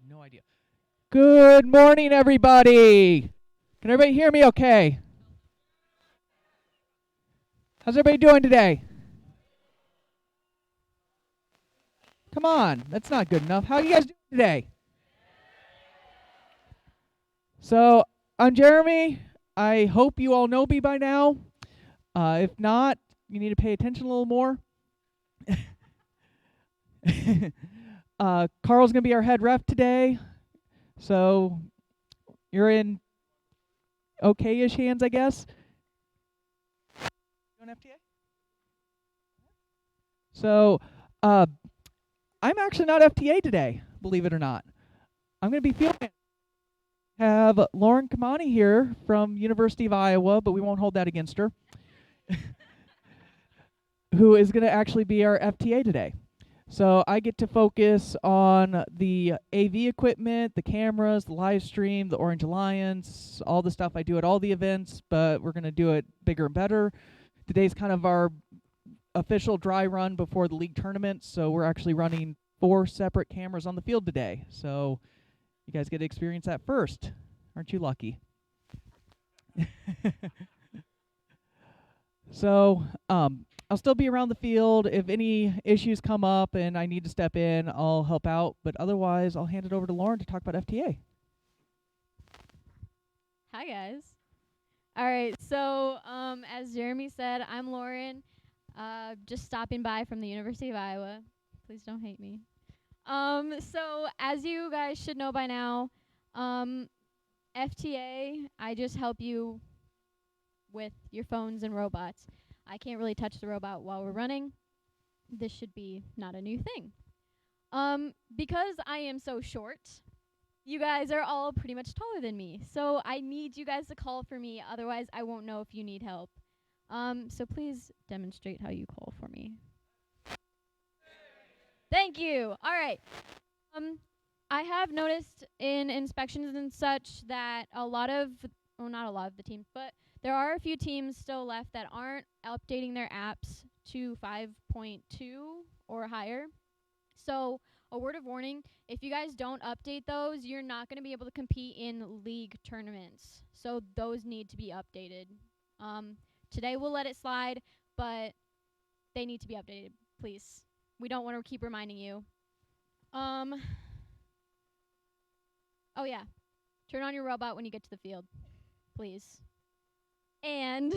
No idea. Good morning, everybody. Can everybody hear me okay? How's everybody doing today? Come on, that's not good enough. How are you guys doing today? So, I'm Jeremy. I hope you all know me by now. If not, you need to pay attention a little more. Carl's going to be our head ref today. So, you're in okay-ish hands, I guess. You on FTA? So, uh, I'm actually not FTA today, believe it or not. I'm going to be field manager. Have Lauren Kamani here from University of Iowa, but we won't hold that against her, who is going to actually be our FTA today. So I get to focus on the AV equipment, the cameras, the live stream, the Orange Alliance, all the stuff I do at all the events, but we're going to do it bigger and better. Today's kind of our official dry run before the league tournament, so we're actually running 4 separate cameras on the field today. So you guys get to experience that first. Aren't you lucky? So, I'll still be around the field. If any issues come up and I need to step in, I'll help out. But otherwise, I'll hand it over to Lauren to talk about FTA. Hi guys. All right, so as Jeremy said, I'm Lauren, just stopping by from the University of Iowa. Please don't hate me. So as you guys should know by now, FTA, I just help you with your phones and robots. I can't really touch the robot while we're running. This should be not a new thing. Because I am so short, you guys are all pretty much taller than me. So I need you guys to call for me, otherwise I won't know if you need help. So please demonstrate how you call for me. Thank you. All right. Um, I have noticed in inspections and such that a lot of, well, not a lot of the teams, but there are a few teams still left that aren't updating their apps to 5.2 or higher. So, a word of warning, if you guys don't update those, you're not going to be able to compete in league tournaments. So, those need to be updated. Today we'll let it slide, but they need to be updated, please. We don't want to keep reminding you. Oh yeah. Turn on your robot when you get to the field, please. And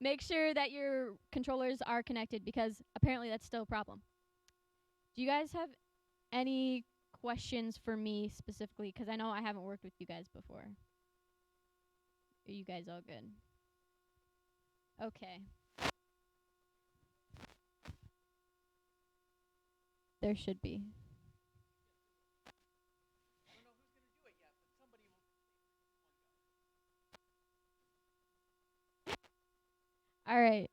make sure that your controllers are connected because apparently that's still a problem. Do you guys have any questions for me specifically? Because I know I haven't worked with you guys before. Are you guys all good? Okay. There should be. All right.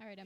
All right.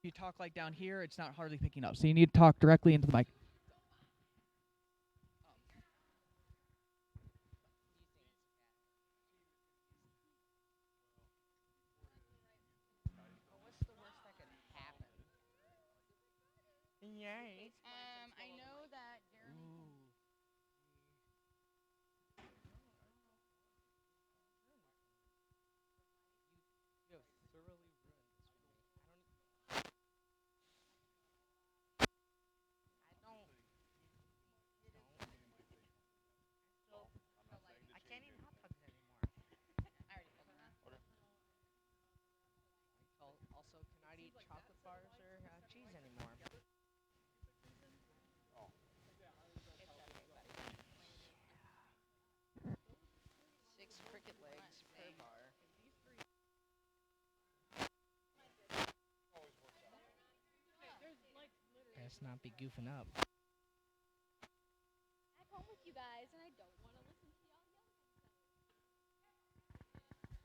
You talk like down here, it's not hardly picking up. So you need to talk directly into the mic. What's the worst that could happen? Yay. I know that Jeremy. You have thoroughly ruined this for me. I can't eat hot dogs anymore. I already told him that. Also, cannot eat chocolate bars or cheese anymore. It's okay, buddy. 6 cricket legs per bar. Best not be goofing up. Back home with you guys, and I don't want to listen to y'all yell.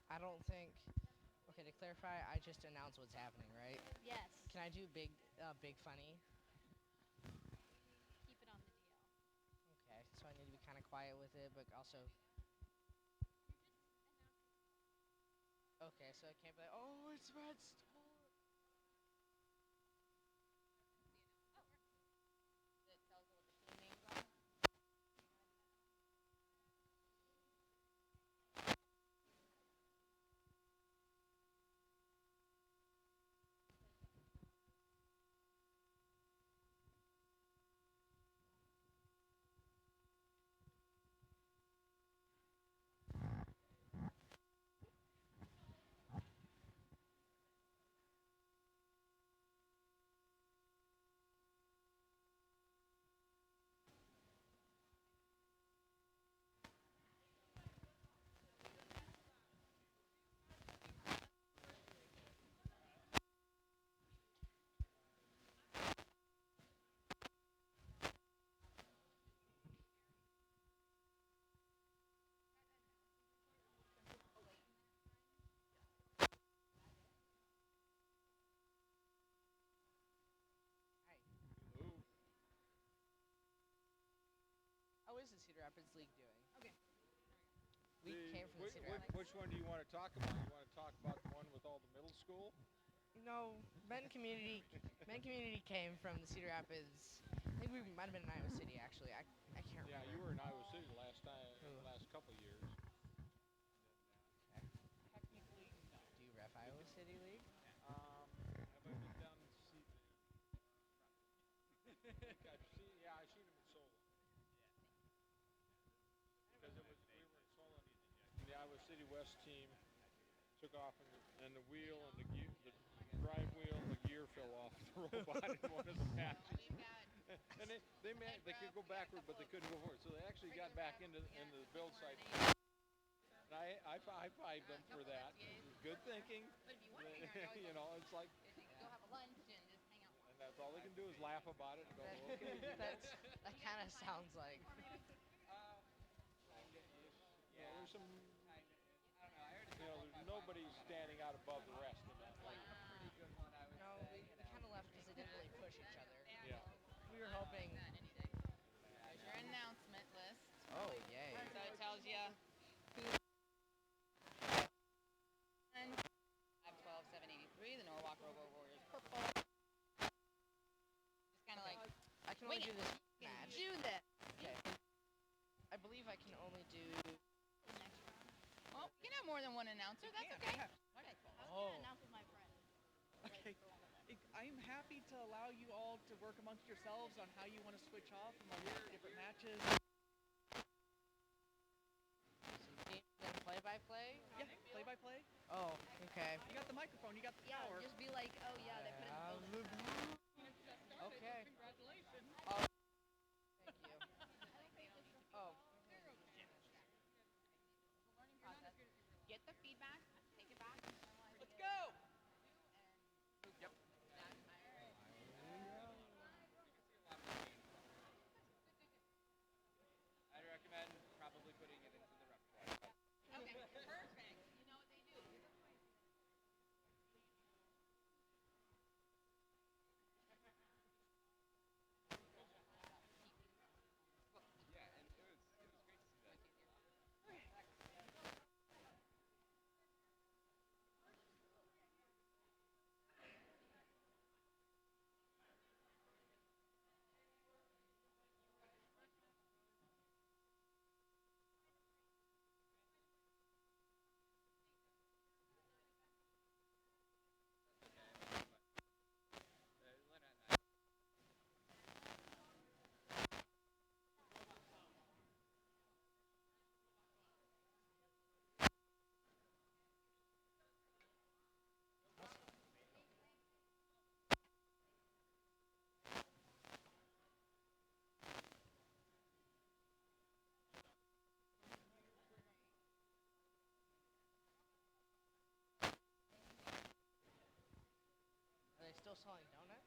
I don't think. Okay, to clarify, I just announced what's happening, right? Yes. Can I do big funny? Keep it on the DL. Okay, so I need to be kind of quiet with it, but also. Okay, so I can't be like, oh, it's Red Storm. It tells you what the team names are. How is the Cedar Rapids League doing? Okay. We came from the Cedar Rapids. Which one do you want to talk about? You want to talk about the one with all the middle school? No, Men Community came from the Cedar Rapids. I think we might have been in Iowa City actually. I can't remember. Yeah, you were in Iowa City last time, Ooh. last couple of years. Technically, no. Do you ref Iowa City League? Have I been down to see? I've seen him in Solon. Because we were in Solon. The Iowa City West team took off, and the wheel and the drive wheel and the gear fell off the robot in one of the matches. And they could go backward, but they couldn't go forward. So they actually got back into the build site. And I high-fived them for that. Good thinking. But if you want to hang out, You know, it's like, you can go have a lunch and just hang out. and that's all they can do is laugh about it and go, okay. That kind of sounds like. There's some, there's nobody standing out above the rest in that league. No, we kind of left because they didn't really push each other. Yeah. We were hoping. There's your announcement list. Oh, yay. So it tells you who. 5-12-7-83, the Norwalk Robo Warriors purple. Just kind of like I can only wing do it. this You can match. do this. Okay. I believe I can only do. Well, you can have more than one announcer. That's okay. Oh. Okay. I'm happy to allow you all to work amongst yourselves on how you want to switch off among different matches. Then play-by-play? Yeah, play-by-play. Oh, okay. You got the microphone, you got the Yeah, power. just be like, oh yeah, they put in the building. Okay. Congratulations. Oh, thank you. Oh. Learning process. Get the feedback, take it back. Let's go! Yep. I'd recommend probably putting it into the repertoire. Okay, perfect. You know what they do. they still selling donuts?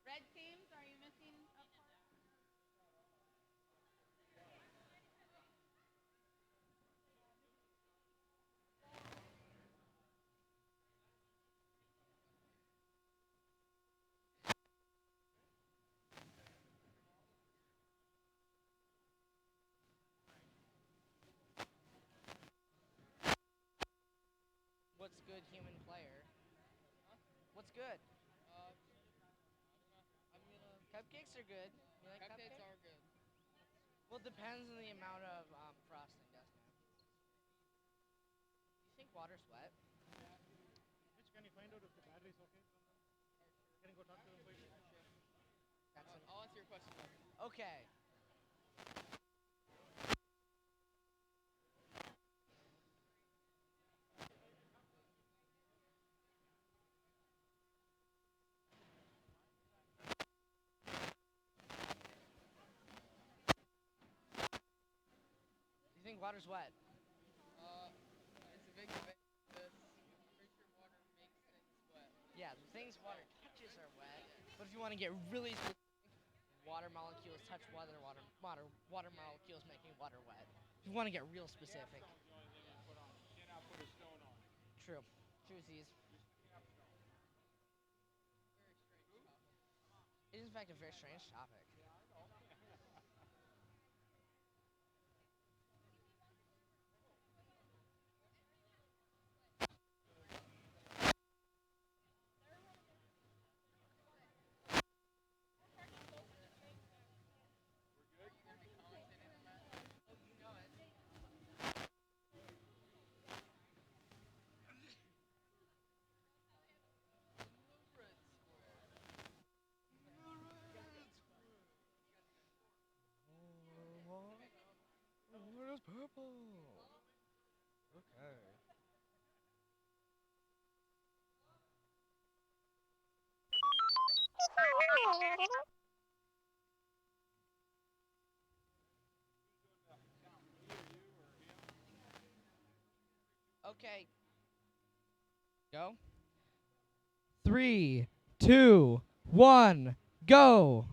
Red teams, are you missing a part? What's good, human player? What's good? Cupcakes are good. You like Cupcakes cupcakes? are good. Well, it depends on the amount of frosting, doesn't it? You think water's wet? Which can you find out if the battery is okay? Can you go talk to them, please? That's an I'll answer your question later. okay. You think water's wet? It's a big debate. This. I'm pretty sure water makes things wet. Yeah, the things water touches are wet. But if you want to get really specific, water molecules touch water molecules making water wet. If you want to get real specific. Stone's the only thing you put on. You cannot put a stone on. True. Truesies. Very strange topic. It is in fact a very strange topic. Are you gonna be commentating on that? Oh, you know it. Red square. What is purple? Okay. Okay. Go. 3, 2, 1, go.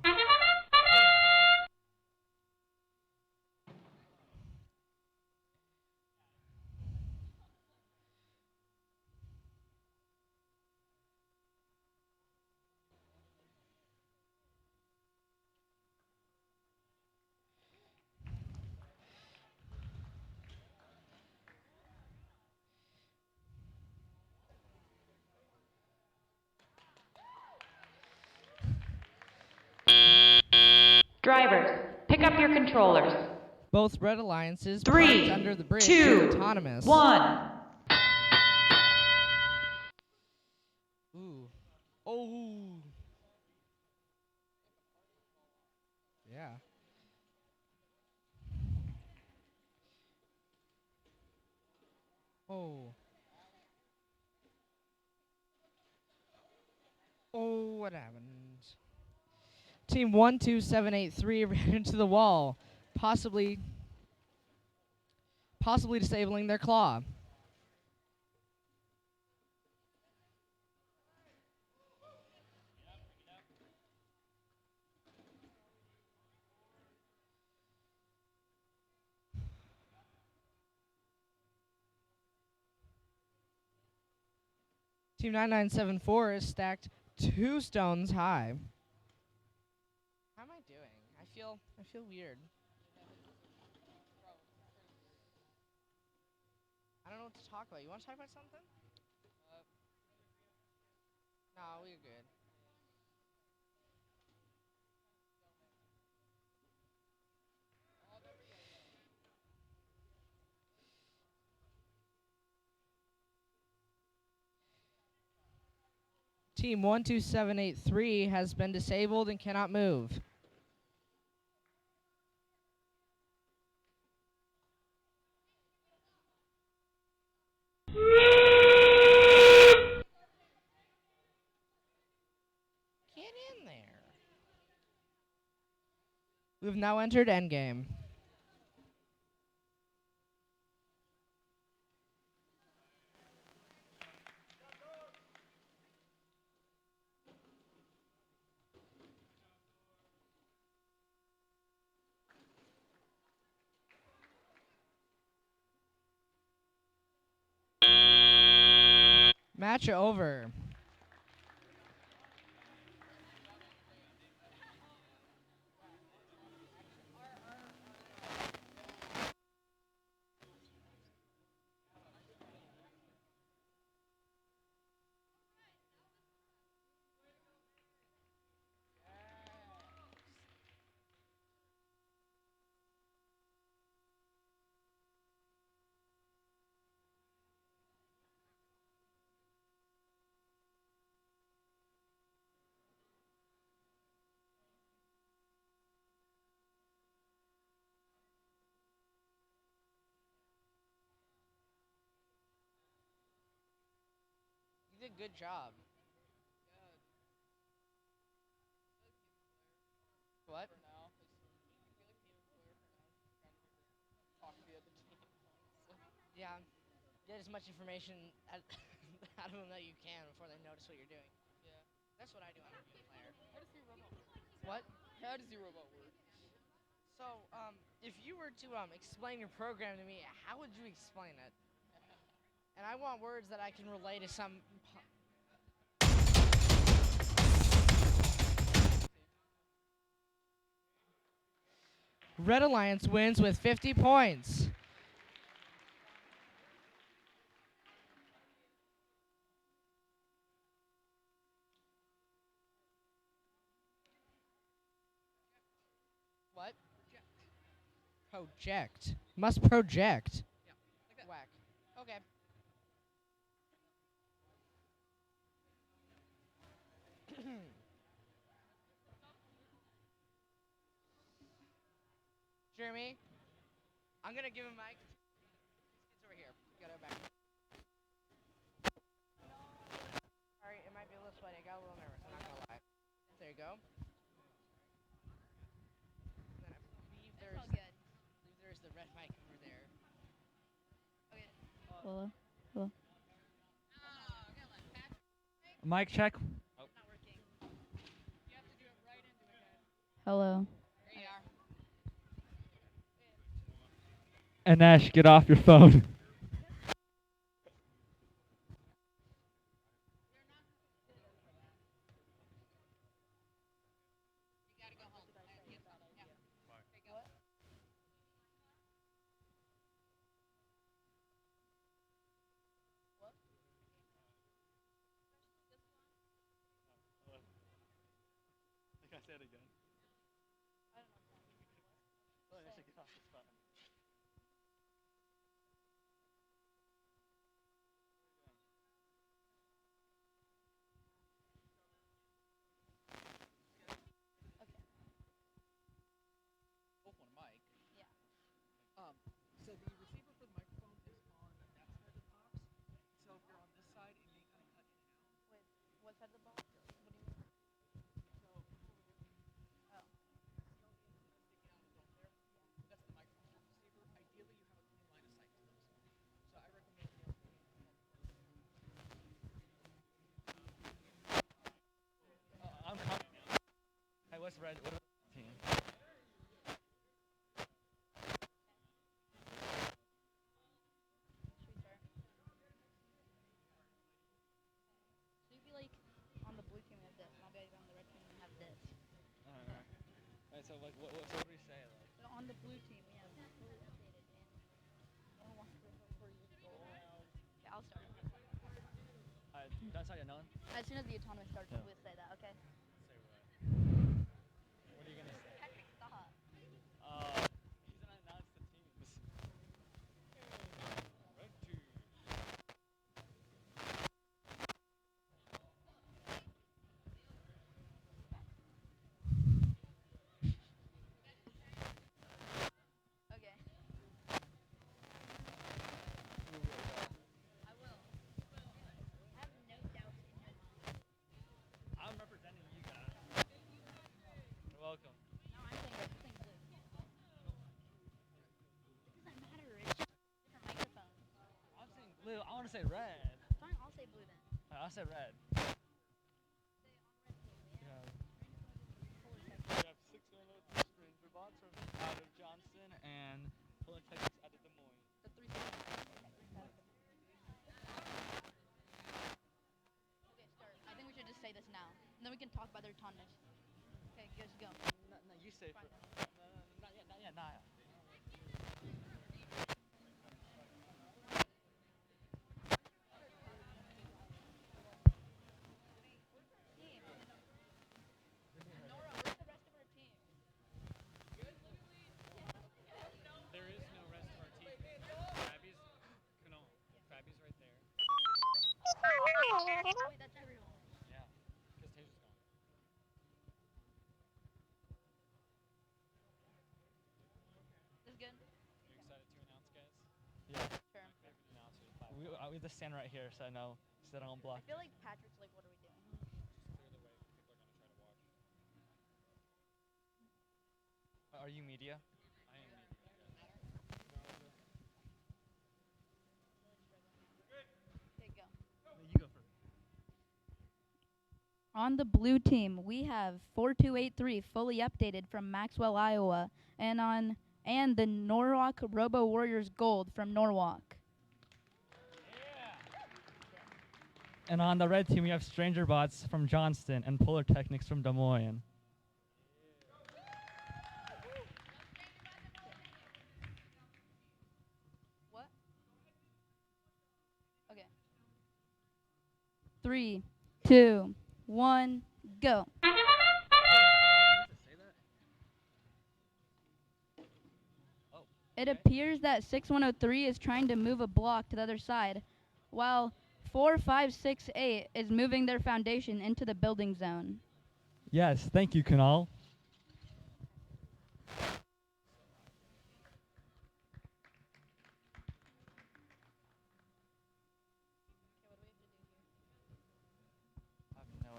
Drivers, pick up your controllers. Both red alliances Three, parked under the bridge two, autonomous. 1. Ooh. Oh. Yeah. Oh. Oh, what happened? Team 12783 ran into the wall, possibly disabling their claw. Team 9974 is stacked 2 stones high. How am I doing? I feel weird. I don't know what to talk about. You want to talk about something? No, we're good. Team 12783 has been disabled and cannot move. Get in there. We've now entered endgame. Match over. You did a good job. What? For now, I feel like team player for now. Trying to talk to the other team. Yeah. Get as much information out of them that you can before they notice what you're doing. Yeah. That's what I do on a team player. How does your robot work? What? How does your robot work? So, if you were to explain your program to me, how would you explain it? And I want words that I can relay to some. Red Alliance wins with 50 points. What? Project. Must project. Yeah, like that. Whack. Okay. Jeremy, I'm gonna give him mic. These kids over here. You gotta back. Sorry, it might be a little sweaty. I got a little nervous. I'm not gonna lie. There you go. And then I believe That's all good. there's the red mic over there. Okay. Hello. Hello. Oh, I'm gonna let Patrick. Mic check. Not working. You have to do it right into it, guys. Hello. There you are. And Ash, get off your phone. You gotta go home. Yeah. There you go. Like I said again. Oh, I should get off the spot. Both want a mic. Yeah. So the receiver for the microphone is on that side of the box. So if you're on this side, it may kind of cut in and out. Wait, what side of the box? What do you mean? So Oh. that's the microphone for the receiver. Ideally, you have a clean line of sight to those. So I recommend you. I'm coming. Hey, what's red? What about the team? Should we start? So you'd be like on the blue team we have this, and I'll be like on the red team and have this. Alright. Alright, so like, what do we say? Like, So on the blue team we have fully updated and no one wants to for you. Okay, I'll start. that's how you know. As soon as the autonomous starts, Yeah. we'll say that, okay? Say what? What are you gonna say? Patrick, stop. He's gonna announce the teams. Red team. Okay. I will. I have no doubt in your mind. I'm representing you guys. You're welcome. No, I'm saying red. You're saying blue. It doesn't matter. It's just different microphones. I'm saying blue. I want to say red. Fine, I'll say blue then. Alright, I'll say red. We have 6 screens. Robots from out of Johnson and Polytechnics out of Des Moines. The 3 seconds. then we can talk about their autonomous. Okay, you guys go. No, you say Fine. not yet, not yet, not yet. Team. Nora, where's the rest of our team? There is no rest of our team. Fabby's, no, Fabby's right there. Wait, that's everyone. Yeah, because Taser's gone. This is good? You excited to announce, guys? Sure. My favorite announcer. We have to stand right here so I know, so that I don't block. I feel like Patrick's like, what are we doing? Just clear the way. People are gonna try to watch. Are you media? I am media. Okay, go. No, you go first. On the blue team, we have 4283 fully updated from Maxwell, Iowa, and the Norwalk Robo Warriors Gold from Norwalk. And on the red team, we have Stranger Bots from Johnston and Polar Technics from Des Moines. What? Okay. 3, 2, 1, go. It appears that 6103 is trying to move a block to the other side, while 4568 is moving their foundation into the building zone. Yes, thank you, Kunal. I have no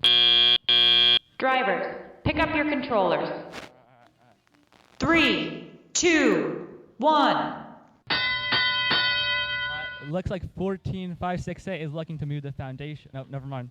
idea. Drivers, pick up your controllers. 3, 2, 1. Looks like 14568 is looking to move the foundation. No, never mind.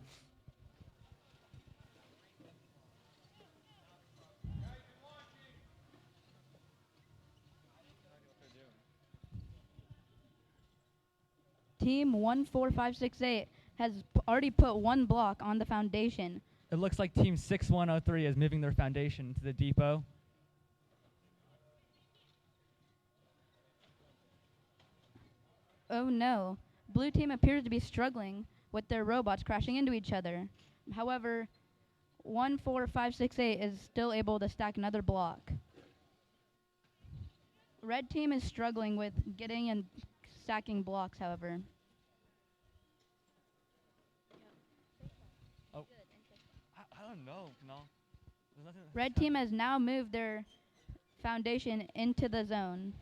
Team 14568 has already put one block on the foundation. It looks like Team 6103 is moving their foundation to the depot. Oh no. Blue team appears to be struggling with their robots crashing into each other. However, 14568 is still able to stack another block. Red team is struggling with getting and stacking blocks, however. Oh, I don't know. No, there's nothing. Red team has now moved their foundation into the zone.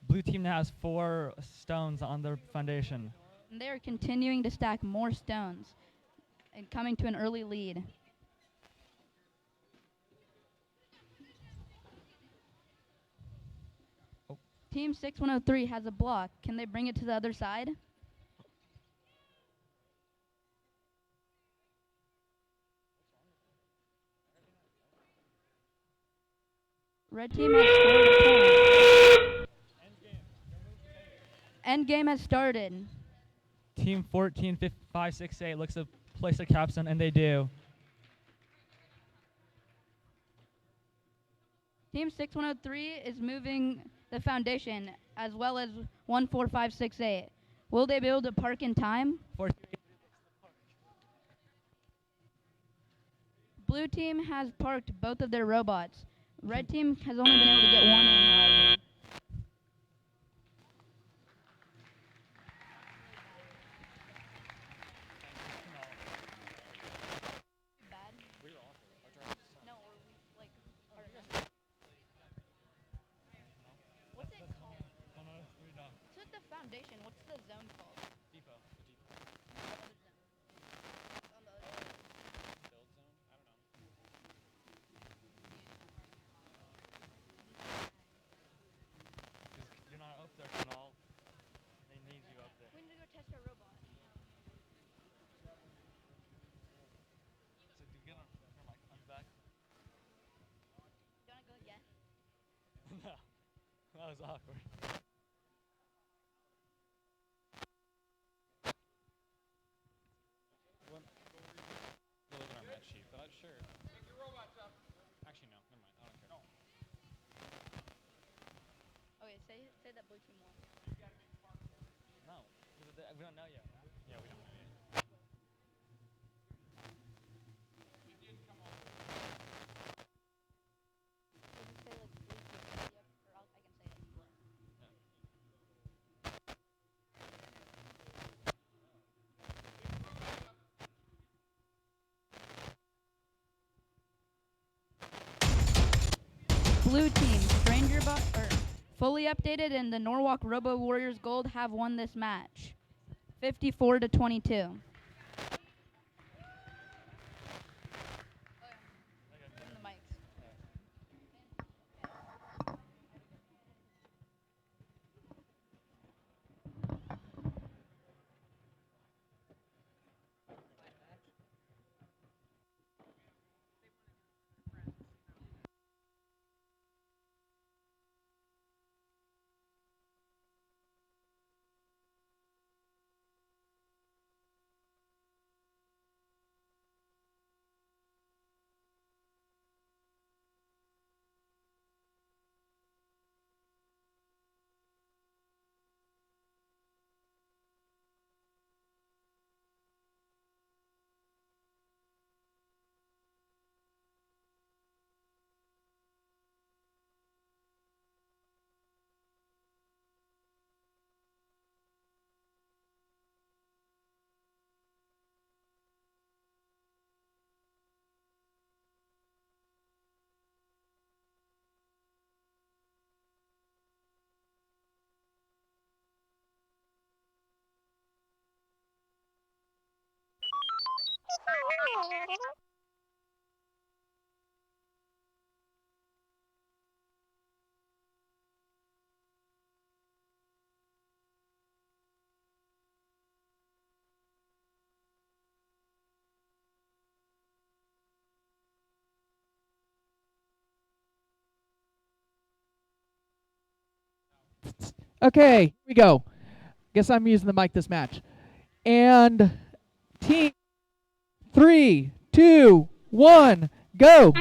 Blue team now has 4 stones on their foundation. And they are continuing to stack more stones and coming to an early lead. Oh. Team 6103 has a block. Can they bring it to the other side? Red team has scored a point. End game has started. Team 14568 looks to place a capstone, and they do. Team 6103 is moving the foundation as well as 14568. Will they be able to park in time? Blue team has parked both of their robots. Red team has only been able to get one in, however. Bad? No, or we like are What's it called? So the foundation, what's the zone called? Depot. The other zone. On the other side. Build zone? I don't know. You're not up there, Kunal. They need you up there. We need to go test our robot. So do you get on my back? Do you wanna go again? No. That was awkward. No, we don't know yet. Yeah, we don't know yet. Blue team, fully updated, and the Norwalk Robo Warriors Gold have won this match, 54-22. Okay, here we go. Guess I'm using the mic this match. And team 3, 2, 1, go.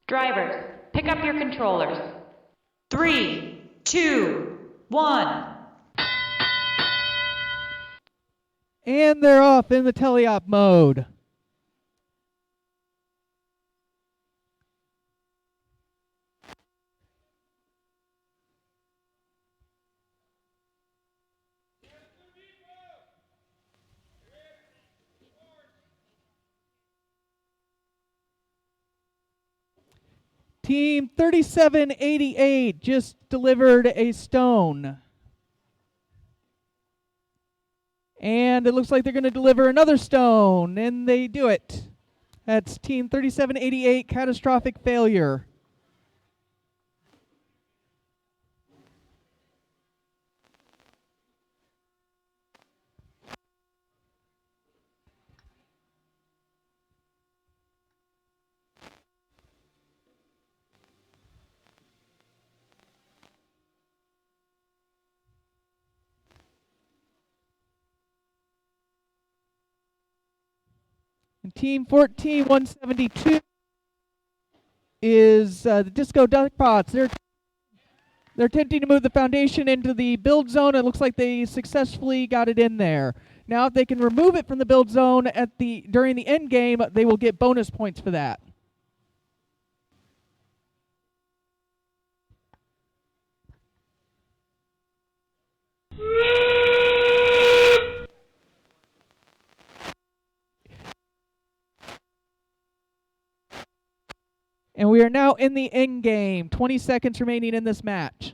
Drivers, pick up your controllers. 3, 2, 1. And they're off in the teleop mode. Team 3788 just delivered a stone. And it looks like they're going to deliver another stone, and they do it. That's Team 3788, catastrophic failure. And Team 14172 is the Disco Duckpots. They're attempting to move the foundation into the build zone. It looks like they successfully got it in there. Now, if they can remove it from the build zone during the end game, they will get bonus points for that. And we are now in the end game. 20 seconds remaining in this match.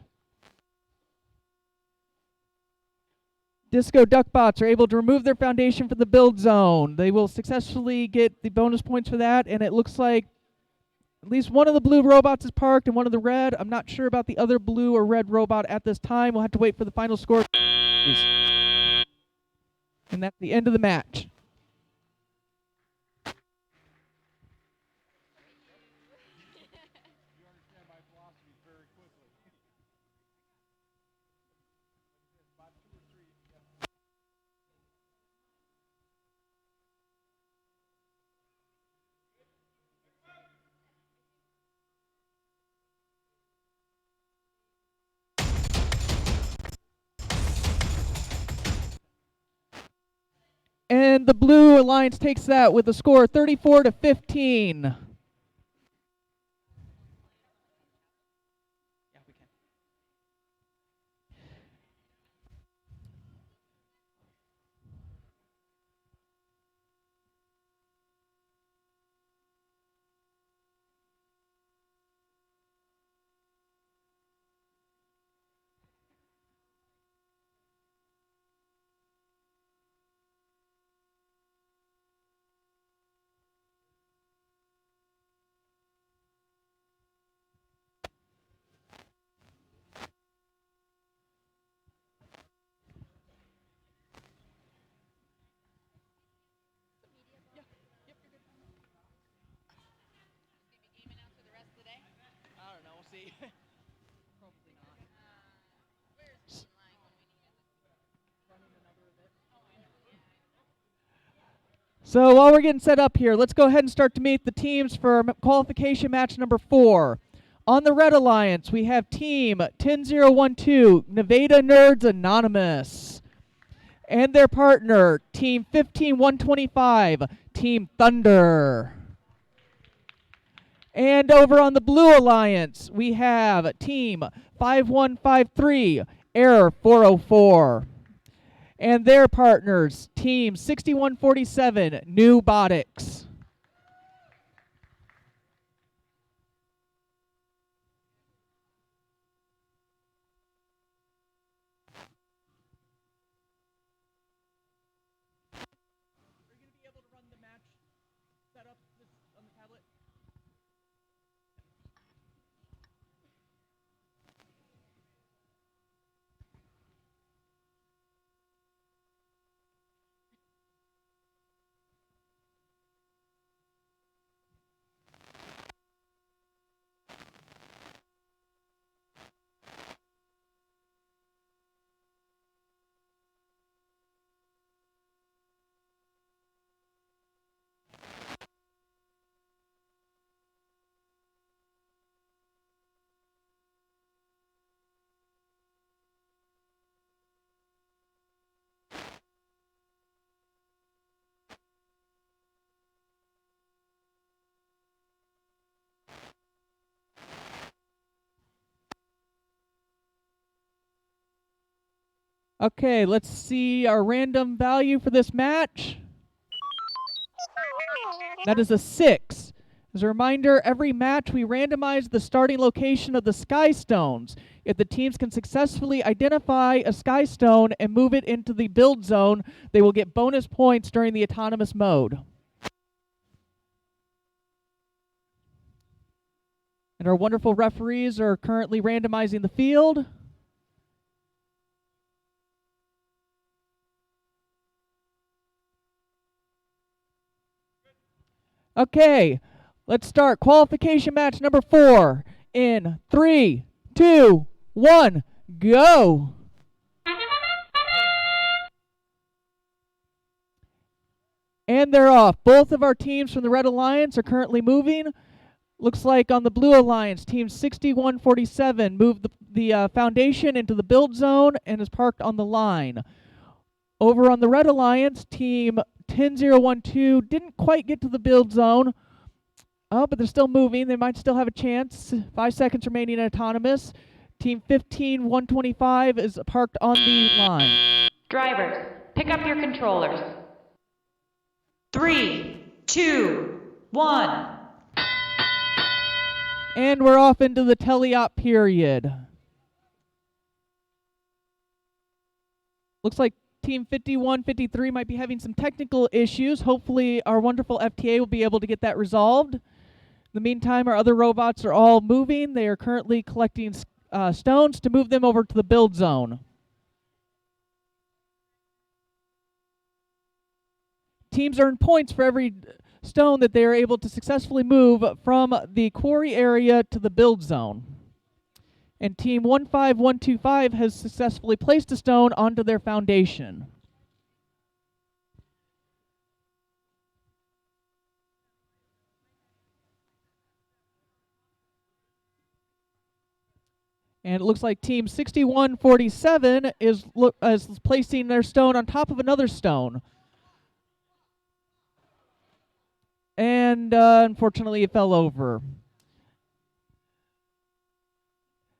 Disco Duckbots are able to remove their foundation from the build zone. They will successfully get the bonus points for that, and it looks like At least one of the blue robots is parked and one of the red. I'm not sure about the other blue or red robot at this time. We'll have to wait for the final score. And that's the end of the match. And the Blue Alliance takes that with a score 34-15. I don't know. We'll see. Probably not. So while we're getting set up here, let's go ahead and start to meet the teams for qualification match number 4. On the Red Alliance, we have Team 10012, Nevada Nerds Anonymous. And their partner, Team 15125, Team Thunder. And over on the Blue Alliance, we have Team 5153, Error 404. And their partners, Team 6147, New Botics. Are you going to be able to run the match setup on the tablet? Okay, let's see our random value for this match. That is a 6. As a reminder, every match we randomize the starting location of the Sky Stones. If the teams can successfully identify a Sky Stone and move it into the build zone, they will get bonus points during the autonomous mode. And our wonderful referees are currently randomizing the field. Okay, let's start qualification match number 4 in 3, 2, 1, go! And they're off. Both of our teams from the Red Alliance are currently moving. Looks like on the Blue Alliance, Team 6147 moved the foundation into the build zone and is parked on the line. Over on the Red Alliance, Team 10012 didn't quite get to the build zone. Oh, but they're still moving. They might still have a chance. 5 seconds remaining autonomous. Team 15125 is parked on the line. Drivers, pick up your controllers. 3, 2, 1. And we're off into the teleop period. Looks like Team 5153 might be having some technical issues. Hopefully our wonderful FTA will be able to get that resolved. the meantime, our other robots are all moving. They are currently collecting stones to move them over to the build zone. Teams earn points for every stone that they are able to successfully move from the quarry area to the build zone. And Team 15125 has successfully placed a stone onto their foundation. And it looks like Team 6147 is placing their stone on top of another stone. And unfortunately, it fell over.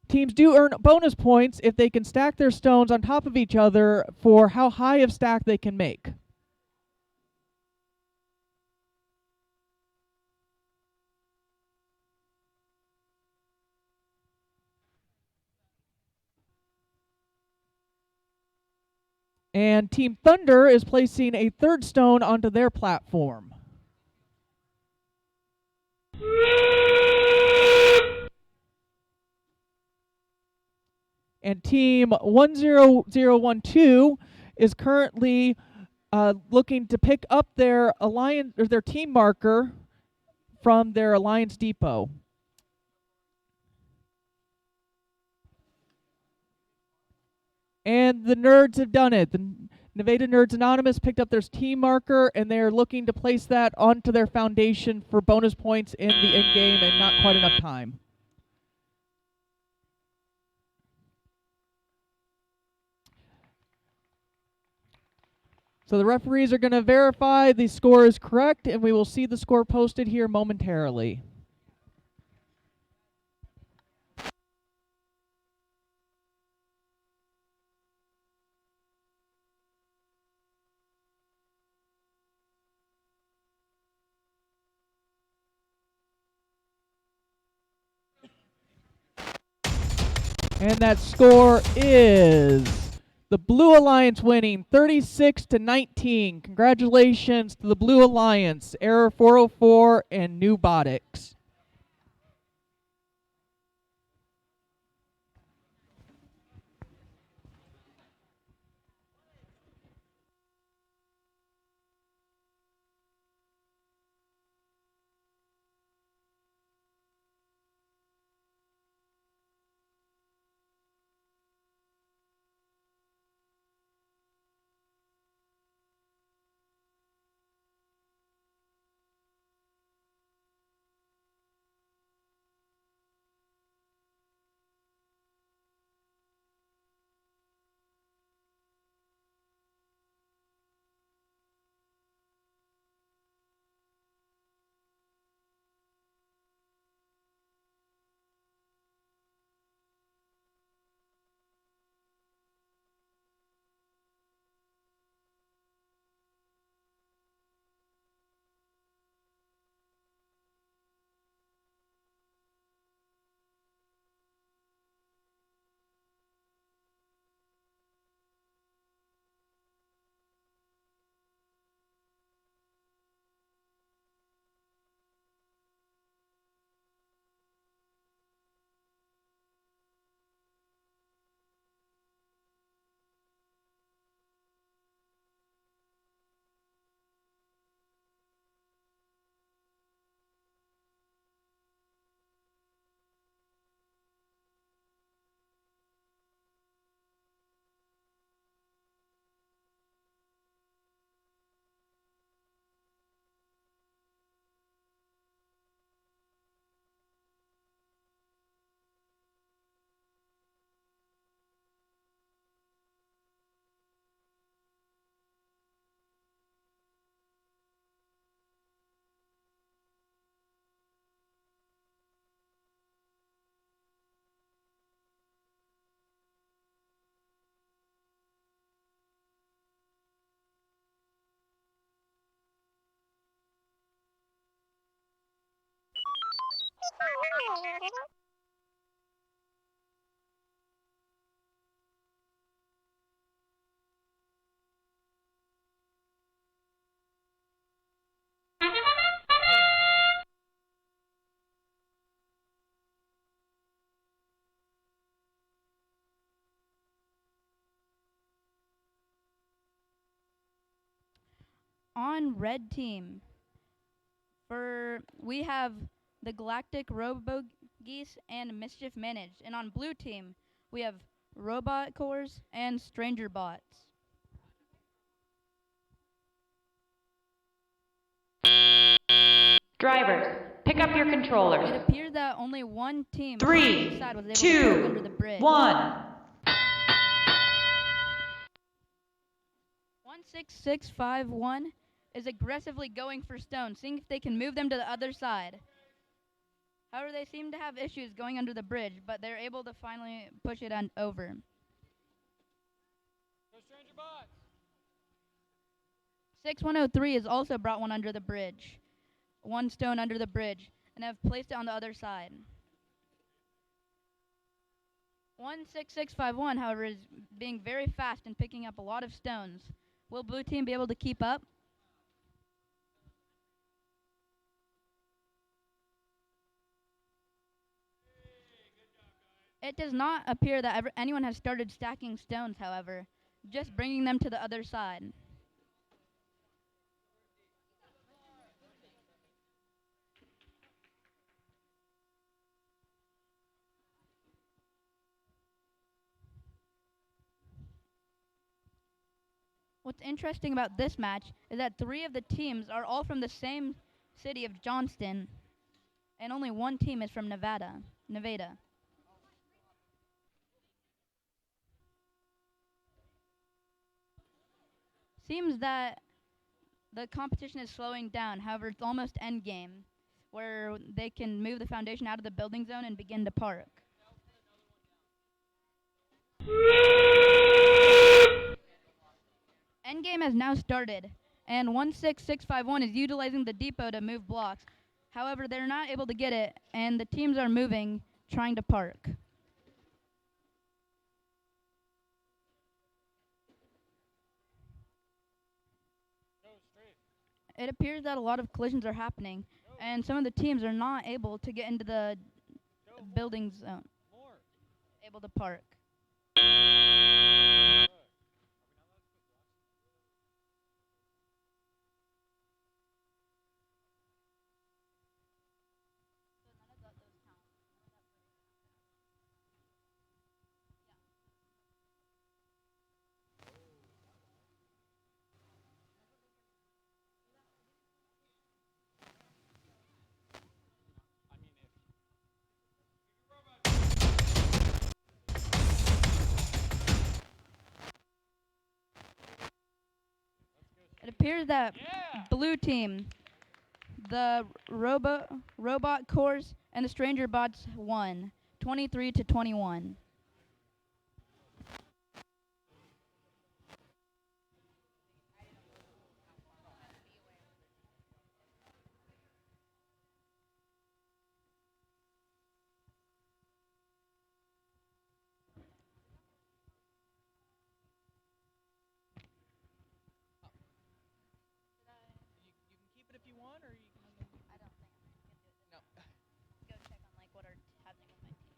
Teams do earn bonus points if they can stack their stones on top of each other for how high of stack they can make. And Team Thunder is placing a third stone onto their platform. And Team 10012 is currently looking to pick up their alliance or their team marker from their Alliance Depot. And the nerds have done it. The Nevada Nerds Anonymous picked up their team marker, and they're looking to place that onto their foundation for bonus points in the end game, and not quite enough time. So the referees are going to verify the score is correct, and we will see the score posted here momentarily. And that score is the Blue Alliance winning 36-19. Congratulations to the Blue Alliance, Error 404 and Newbotics. on red team, we have the Galactic Robo Geese and Mischief Managed. And on blue team, we have Robot Cores and Stranger Bots. Drivers, pick up your It controllers. appears that only one team on Three, each side was able to park under the 2, bridge. 1. 16651 is aggressively going for stones, seeing if they can move them to the other side. However, they seem to have issues going under the bridge, but they're able to finally push it over. Go Stranger Bots. 6103 has also brought one under the bridge. One stone under the bridge, and have placed it on the other side. 16651, however, is being very fast and picking up a lot of stones. Will blue team be able to keep up? It does not appear that anyone has started stacking stones, however, just bringing them to the other side. What's interesting about this match is that 3 of the teams are all from the same city of Johnston, and only one team is from Nevada. Seems that the competition is slowing down. However, it's almost endgame, where they can move the foundation out of the building zone and begin to park. Endgame has now started, and 16651 is utilizing the depot to move blocks. However, they're not able to get it, and the teams are moving, trying to park. It appears that a lot of collisions are happening, and some of the teams are not able to get into the building zone, able to park. It appears that blue team, the robot cores and the stranger bots won, 23-21. You can keep it if you want, or you can. I don't think I'm going to do it. No. Go check on like what are happening with my team.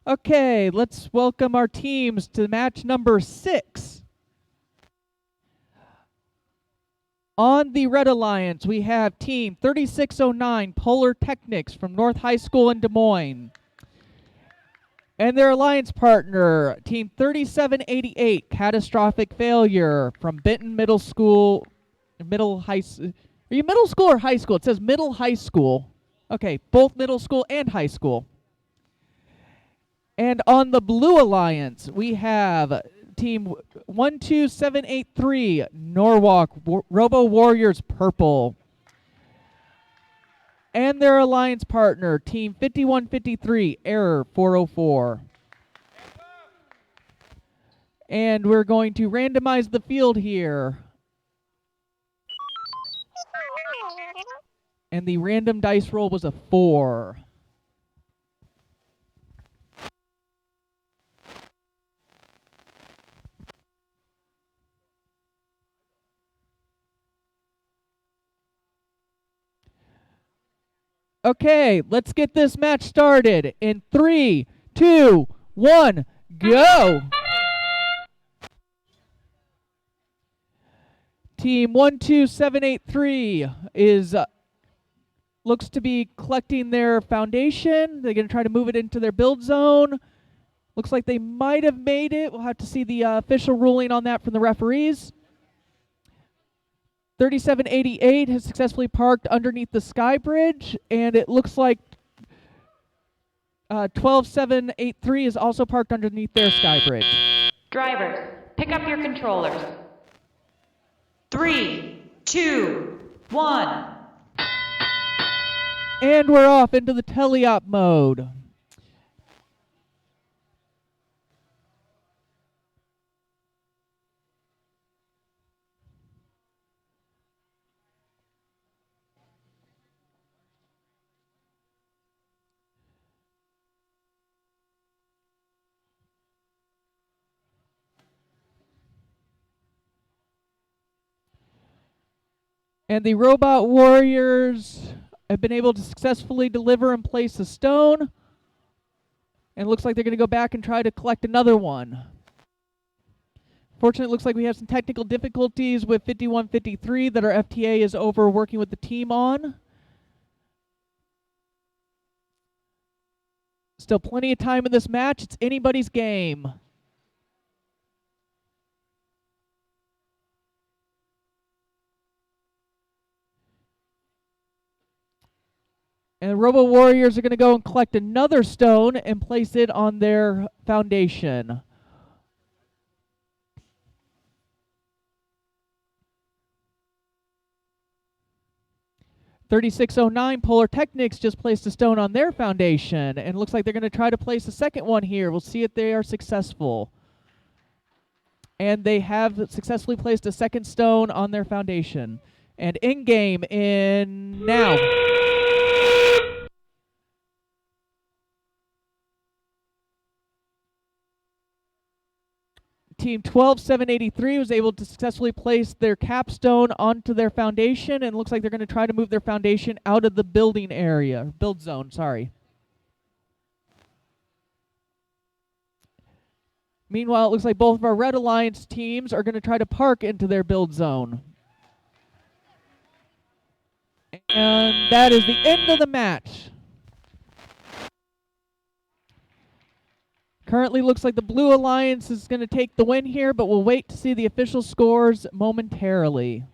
Okay, let's welcome our teams to match number 6. On the Red Alliance, we have Team 3609 Polar Technics from North High School in Des Moines. And their alliance partner, Team 3788 Catastrophic Failure from Benton Middle School. Are you middle school or high school? It says middle high school. Okay, both middle school and high school. And on the Blue Alliance, we have Team 12783 Norwalk Robo Warriors Purple. And their alliance partner, Team 5153 Error 404. And we're going to randomize the field here. And the random dice roll was a 4. Okay, let's get this match started. In 3, 2, 1, go! Team 12783 is looks to be collecting their foundation. They're going to try to move it into their build zone. Looks like they might have made it. We'll have to see the official ruling on that from the referees. 3788 has successfully parked underneath the sky bridge, and it looks like 12783 is also parked underneath their sky bridge. Drivers, pick up your controllers. 3, 2, 1. And we're off into the teleop mode. And the robot warriors have been able to successfully deliver and place a stone. And it looks like they're going to go back and try to collect another one. Fortunately, it looks like we have some technical difficulties with 5153 that our FTA is over working with the team on. Still plenty of time in this match. It's anybody's game. And Robo Warriors are going to go and collect another stone and place it on their foundation. (3609) Polar Technics just placed a stone on their foundation, and it looks like they're going to try to place a second one here. We'll see if they are successful. And they have successfully placed a second stone on their foundation. And in-game in now. Team 12783 was able to successfully place their capstone onto their foundation, and looks like they're going to try to move their foundation out of the building area, build zone, sorry. Meanwhile, it looks like both of our Red Alliance teams are going to try to park into their build zone. And that is the end of the match. Currently looks like the Blue Alliance is going to take the win here, but we'll wait to see the official scores momentarily.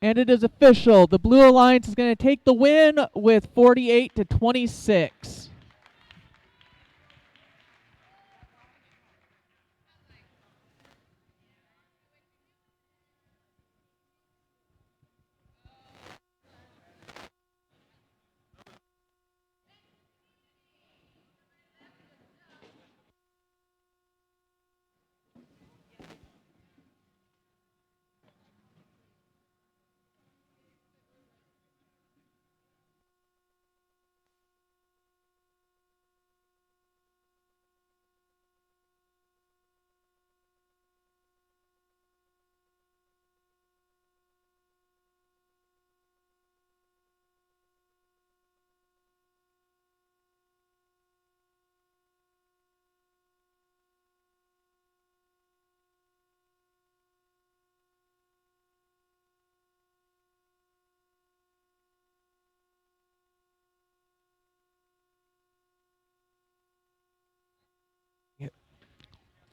And it is official. The Blue Alliance is going to take the win with 48-26.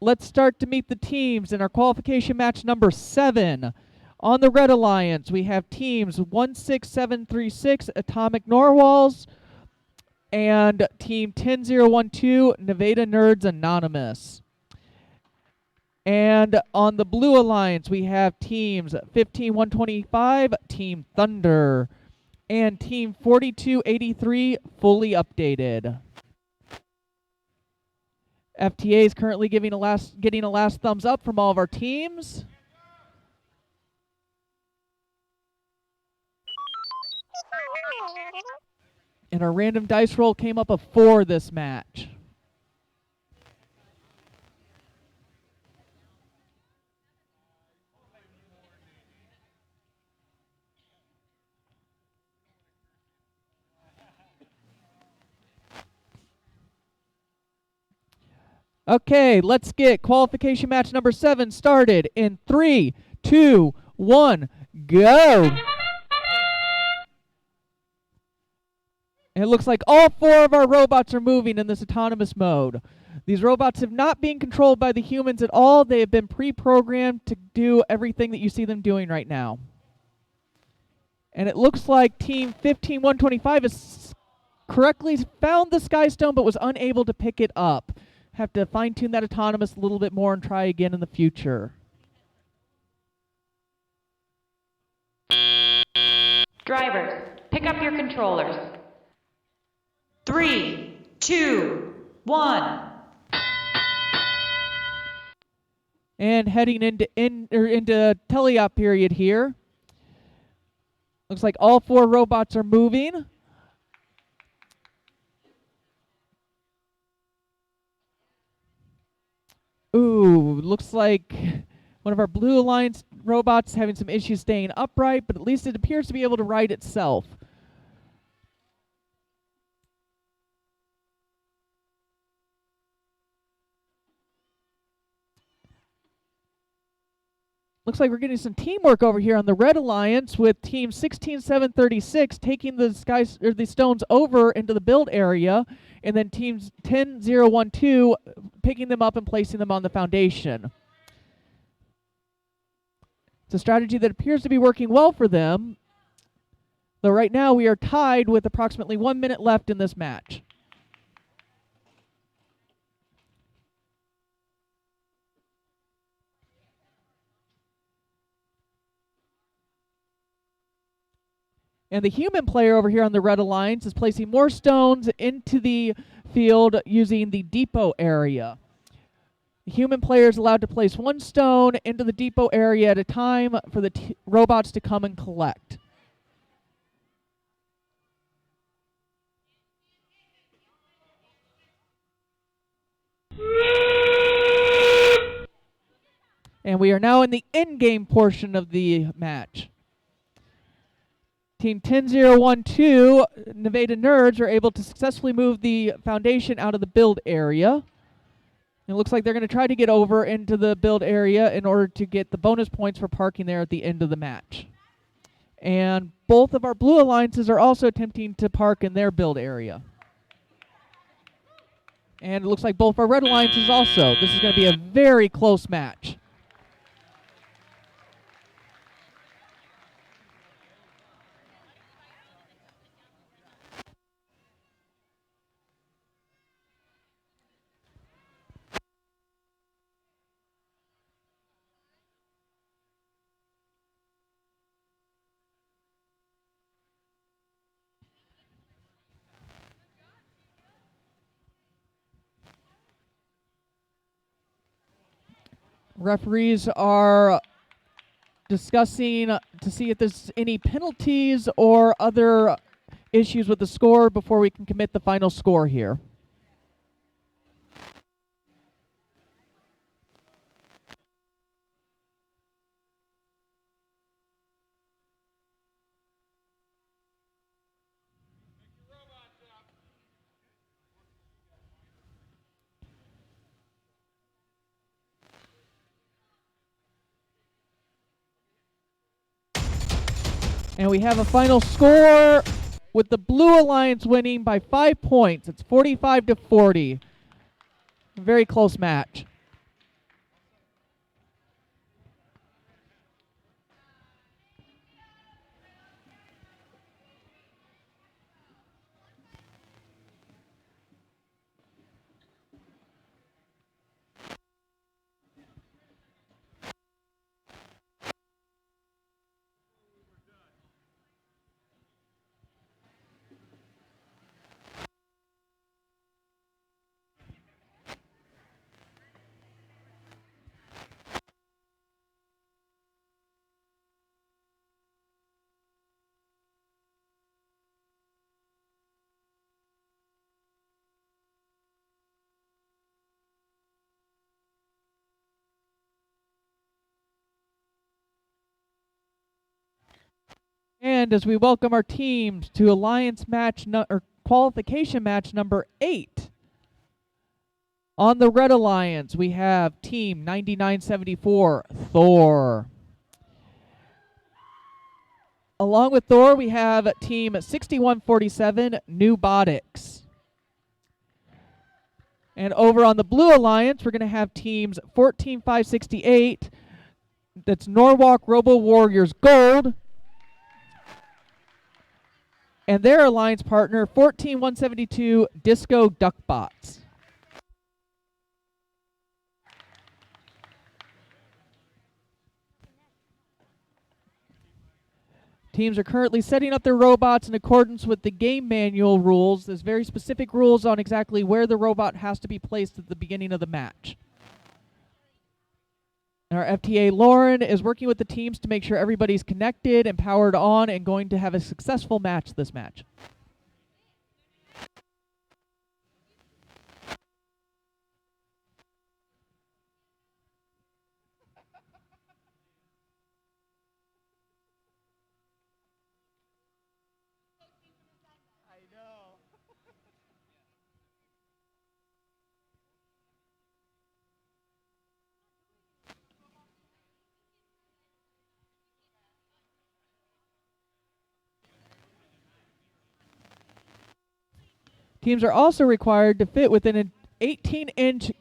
let's start to meet the teams in our qualification match number 7. On the Red Alliance, we have teams 16736 Atomic Norwals and team 10012 Nevada Nerds Anonymous. And on the Blue Alliance, we have teams 15125 Team Thunder and team 4283 Fully Updated. FTA is currently getting a last thumbs up from all of our teams. And our random dice roll came up a 4 this match. Okay, let's get qualification match number 7 started in 3, 2, 1, go! And it looks like all 4 of our robots are moving in this autonomous mode. These robots have not been controlled by the humans at all. They have been pre-programmed to do everything that you see them doing right now. And it looks like team 15125 has correctly found the Skystone but was unable to pick it up. Have to fine-tune that autonomous a little bit more and try again in the future. Drivers, pick up your controllers. 3, 2, 1. And heading into teleop period here. Looks like all 4 robots are moving. Ooh, looks like one of our Blue Alliance robots having some issues staying upright, but at least it appears to be able to right itself. Looks like we're getting some teamwork over here on the Red Alliance with team 16736 taking the stones over into the build area, and then teams 10012 picking them up and placing them on the foundation. It's a strategy that appears to be working well for them, though right now we are tied with approximately 1 minute left in this match. And the human player over here on the Red Alliance is placing more stones into the field using the depot area. The human player is allowed to place 1 stone into the depot area at a time for the robots to come and collect. And we are now in the in-game portion of the match. Team 10012, Nevada Nerds, are able to successfully move the foundation out of the build area. It looks like they're going to try to get over into the build area in order to get the bonus points for parking there at the end of the match. And both of our Blue Alliances are also attempting to park in their build area. And it looks like both our Red Alliances also. This is going to be a very close match. Referees are discussing to see if there's any penalties or other issues with the score before we can commit the final score here. And we have a final score with the Blue Alliance winning by 5 points. It's 45-40. Very close match. And as we welcome our teams to alliance match or qualification match number 8. On the Red Alliance, we have Team 9974, Thor. Along with Thor, we have Team 6147, Nubotics. And over on the Blue Alliance, we're going to have teams 14568, that's Norwalk Robo Warriors Gold, and their alliance partner 14172, Disco Duckbots. Teams are currently setting up their robots in accordance with the game manual rules. There's very specific rules on exactly where the robot has to be placed at the beginning of the match. And our FTA Lauren is working with the teams to make sure everybody's connected and powered on and going to have a successful match this match. Teams are also required to fit within an 18-inch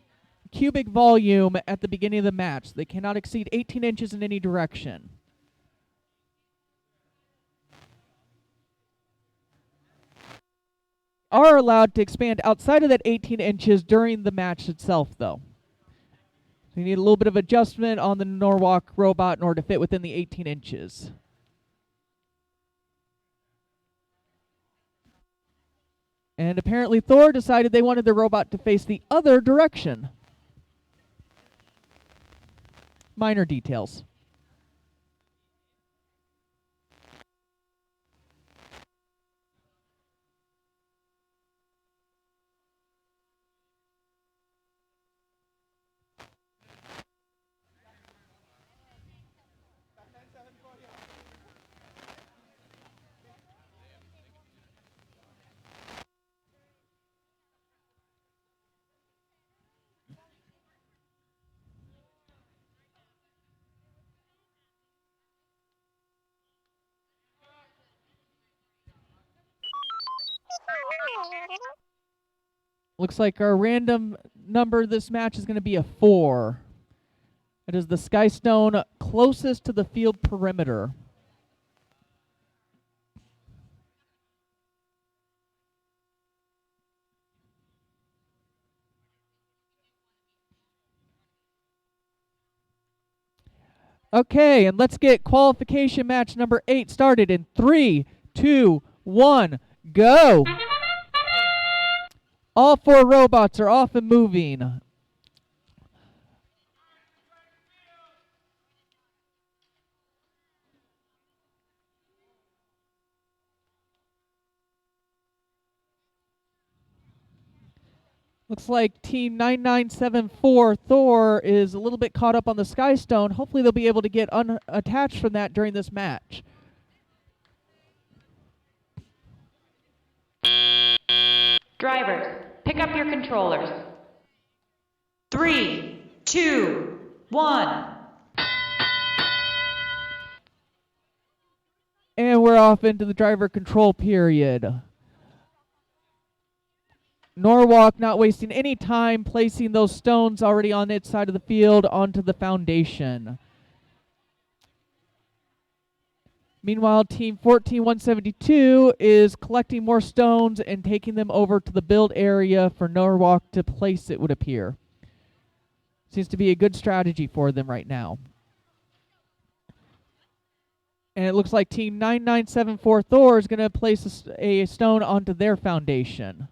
cubic volume at the beginning of the match. They cannot exceed 18 inches in any direction. Are allowed to expand outside of that 18 inches during the match itself, though. So you need a little bit of adjustment on the Norwalk robot in order to fit within the 18 inches. And apparently Thor decided they wanted the robot to face the other direction. Minor details. Looks like our random number this match is going to be a 4. It is the Sky Stone closest to the field perimeter. Okay, and let's get qualification match number 8 started in 3, 2, 1, go! All 4 robots are off and moving. Looks like Team 9974 Thor is a little bit caught up on the Sky Stone. Hopefully they'll be able to get unattached from that during this match. Drivers, pick up your controllers. 3, 2, 1. And we're off into the driver control period. Norwalk not wasting any time placing those stones already on its side of the field onto the foundation. Meanwhile, Team 14172 is collecting more stones and taking them over to the build area for Norwalk to place, it would appear. Seems to be a good strategy for them right now. And it looks like Team 9974 Thor is going to place a stone onto their foundation.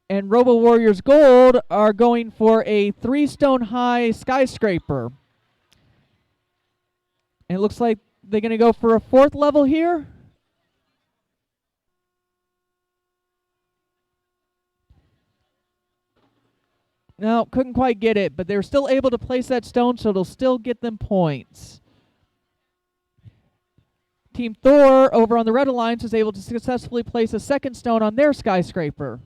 And Robo Warriors Gold are going for a 3-stone-high skyscraper. And it looks like they're going to go for a 4th level here. No, couldn't quite get it, but they were still able to place that stone, so it'll still get them points. Team Thor over on the Red Alliance was able to successfully place a second stone on their skyscraper.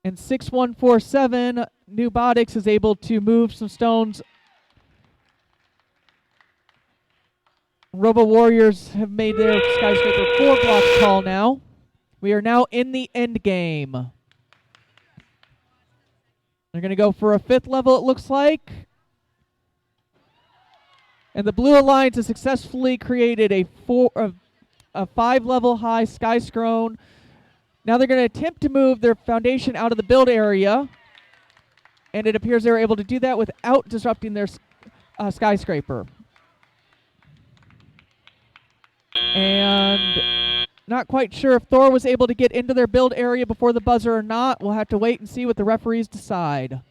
And 6147 Nubotics is able to move some stones. Robo Warriors have made their skyscraper 4 blocks tall now. We are now in the end game. They're going to go for a 5th level, it looks like. And the Blue Alliance has successfully created a 5-level high skyscraper. Now they're going to attempt to move their foundation out of the build area. And it appears they were able to do that without disrupting their skyscraper. And not quite sure if Thor was able to get into their build area before the buzzer or not. We'll have to wait and see what the referees decide.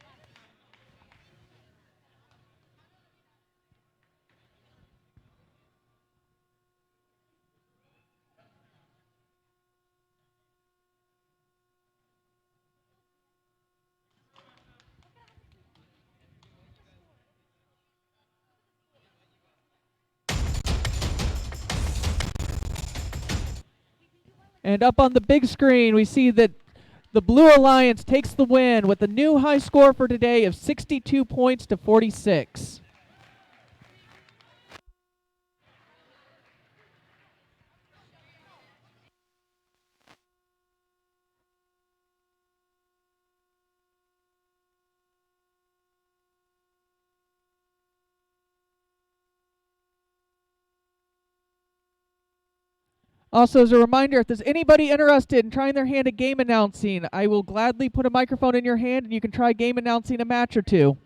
And up on the big screen, we see that the Blue Alliance takes the win with a new high score for today of 62 points to 46. Also, as a reminder, if there's anybody interested in trying their hand at game announcing, I will gladly put a microphone in your hand and you can try game announcing a match or two.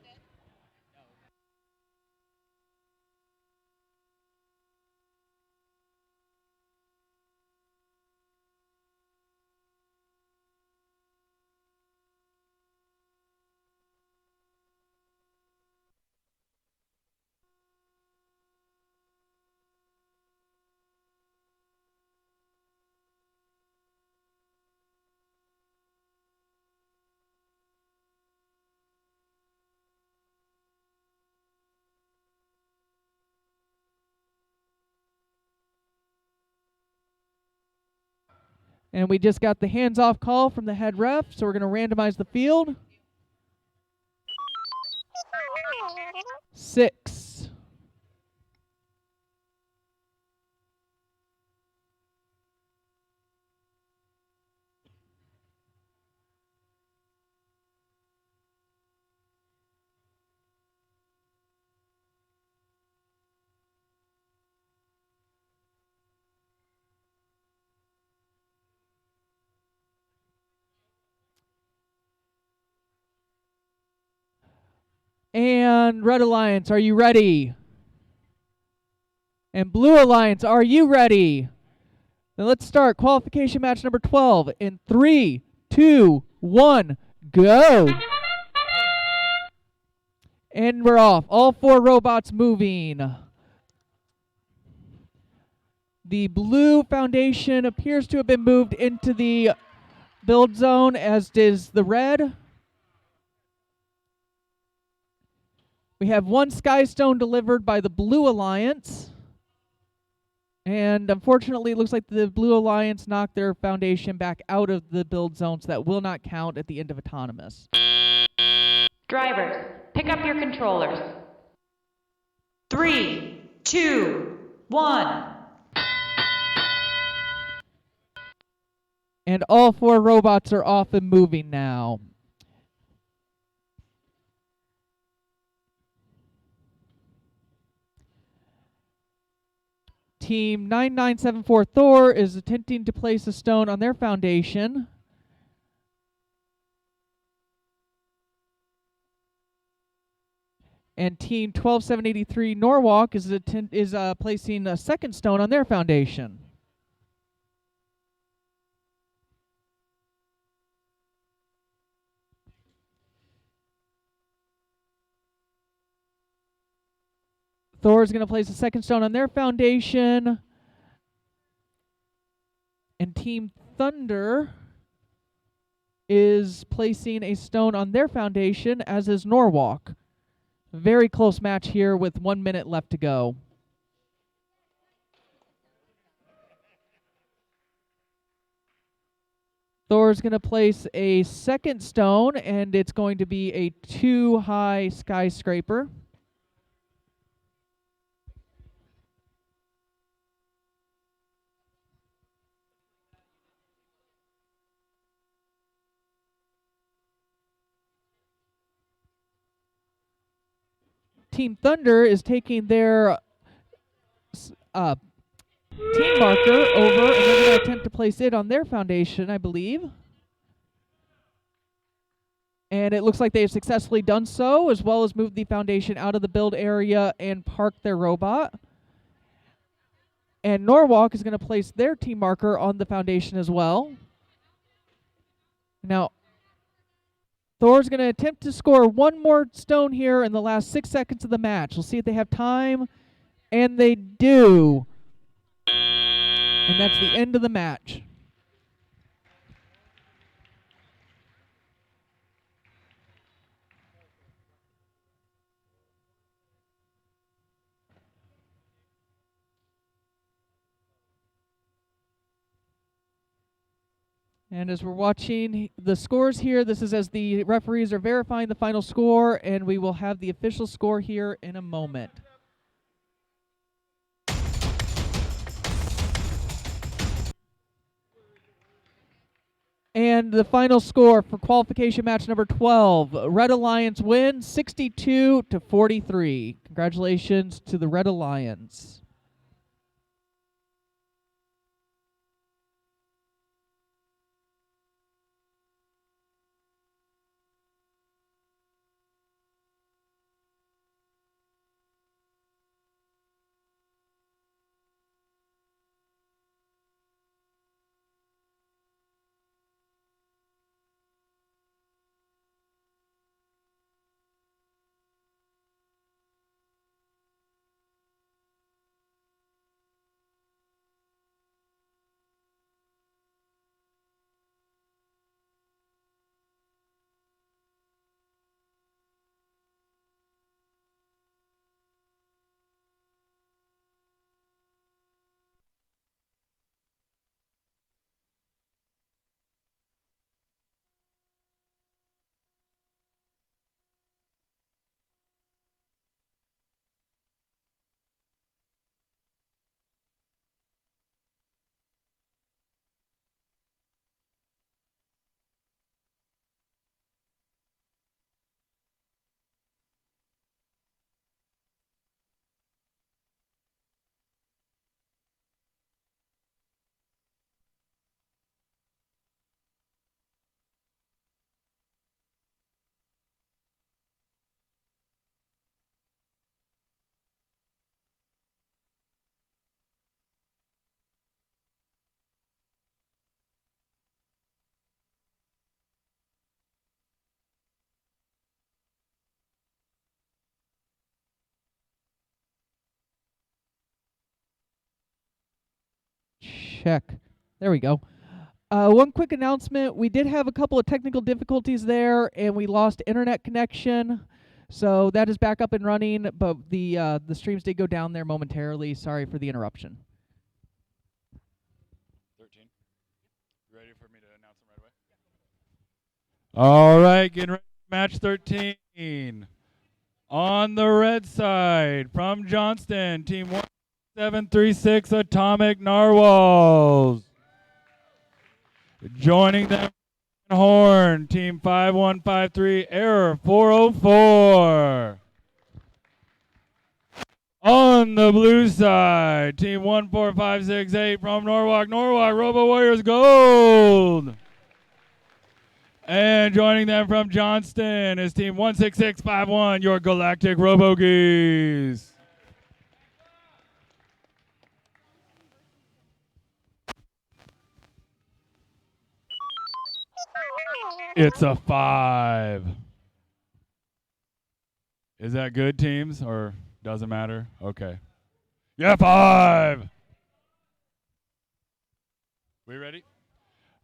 And we just got the hands-off call from the head ref, so we're going to randomize the field. 6. And Red Alliance, are you ready? And Blue Alliance, are you ready? Then let's start qualification match number 12 in 3, 2, 1, go! And we're off. All 4 robots moving. The blue foundation appears to have been moved into the build zone, as does the red. We have 1 skystone delivered by the Blue Alliance. And unfortunately, it looks like the Blue Alliance knocked their foundation back out of the build zone, so that will not count at the end of autonomous. Drivers, pick up your controllers. 3, 2, 1. And all 4 robots are off and moving now. Team 9974 Thor is attempting to place a stone on their foundation. And Team 12783 Norwalk is placing a second stone on their foundation. Thor is going to place a second stone on their foundation. And Team Thunder is placing a stone on their foundation, as is Norwalk. Very close match here with 1 minute left to go. Thor's going to place a second stone, and it's going to be a 2-high skyscraper. Team Thunder is taking their team marker over, and they're going to attempt to place it on their foundation, I believe. And it looks like they have successfully done so, as well as moved the foundation out of the build area and parked their robot. And Norwalk is going to place their team marker on the foundation as well. Now, Thor's going to attempt to score one more stone here in the last 6 seconds of the match. We'll see if they have time, and they do. And that's the end of the match. And as we're watching the scores here, this is as the referees are verifying the final score, and we will have the official score here in a moment. And the final score for qualification match number 12, Red Alliance win 62-43. Congratulations to the Red Alliance. Check. There we go. One quick announcement. We did have a couple of technical difficulties there, and we lost internet connection. So that is back up and running, but the streams did go down there momentarily. Sorry for the interruption. 13. You ready for me to announce them right away? All right, getting ready for match 13. On the red side, from Johnston, team 1736 Atomic Narwhals. Joining them, Horn, team 5153 Error 404. On the blue side, team 14568 from Norwalk, Robo Warriors Gold. And joining them from Johnston is team 16651, your Galactic Robo Geese. It's a 5. Is that good, teams, or doesn't matter? Okay. Yeah, 5. We ready?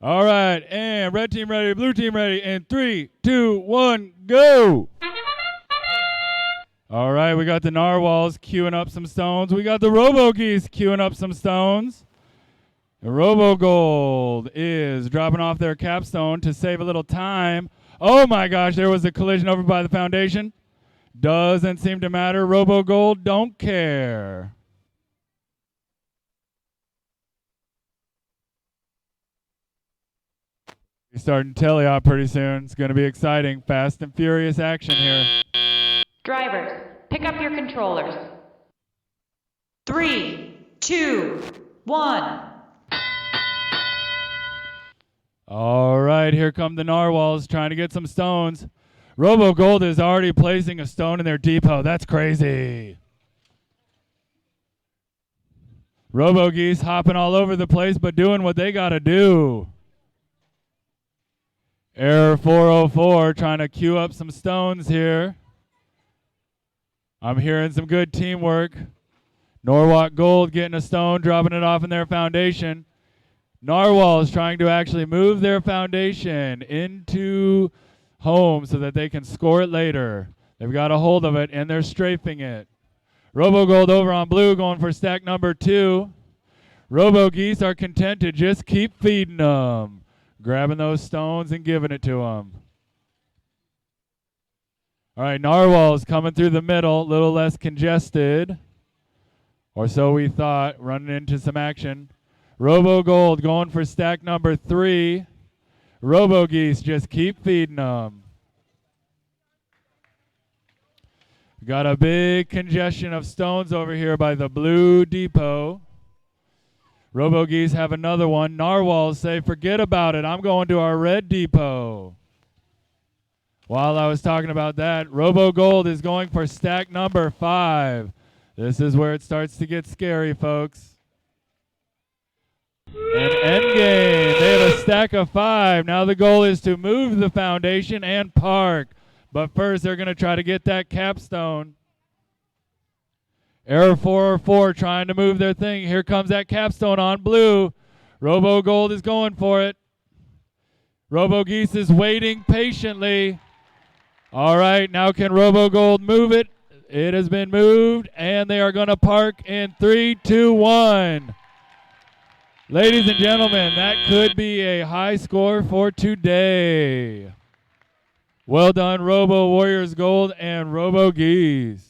All right, and red team ready, blue team ready, and 3, 2, 1, go! All right, we got the narwhals queuing up some stones. We got the robo geese queuing up some stones. The robo gold is dropping off their capstone to save a little time. Oh my gosh, there was a collision over by the foundation. Doesn't seem to matter. Robo gold don't care. We're starting teleop pretty soon. It's going to be exciting. Fast and furious action here. Drivers, pick up your controllers. 3, 2, 1. All right, here come the narwhals trying to get some stones. Robo Gold is already placing a stone in their depot. That's crazy. Robo Geese hopping all over the place, but doing what they got to do. Error 404 trying to queue up some stones here. I'm hearing some good teamwork. Norwalk Gold getting a stone, dropping it off in their foundation. Narwhal is trying to actually move their foundation into home so that they can score it later. They've got a hold of it, and they're strafing it. Robo Gold over on blue going for stack number 2. Robo Geese are content to just keep feeding them. Grabbing those stones and giving it to them. All right, Narwhal's coming through the middle, a little less congested. Or so we thought, running into some action. Robo Gold going for stack number 3. Robo Geese just keep feeding them. Got a big congestion of stones over here by the blue depot. Robo Geese have another one. Narwhals say, forget about it. I'm going to our red depot. While I was talking about that, Robo Gold is going for stack number 5. This is where it starts to get scary, folks. And endgame. They have a stack of 5. Now the goal is to move the foundation and park. But first, they're going to try to get that capstone. Error 404 trying to move their thing. Here comes that capstone on blue. Robo Gold is going for it. Robo Geese is waiting patiently. All right, now can Robo Gold move it? It has been moved, and they are going to park in 3, 2, 1. Ladies and gentlemen, that could be a high score for today. Well done, Robo Warriors Gold and Robo Geese.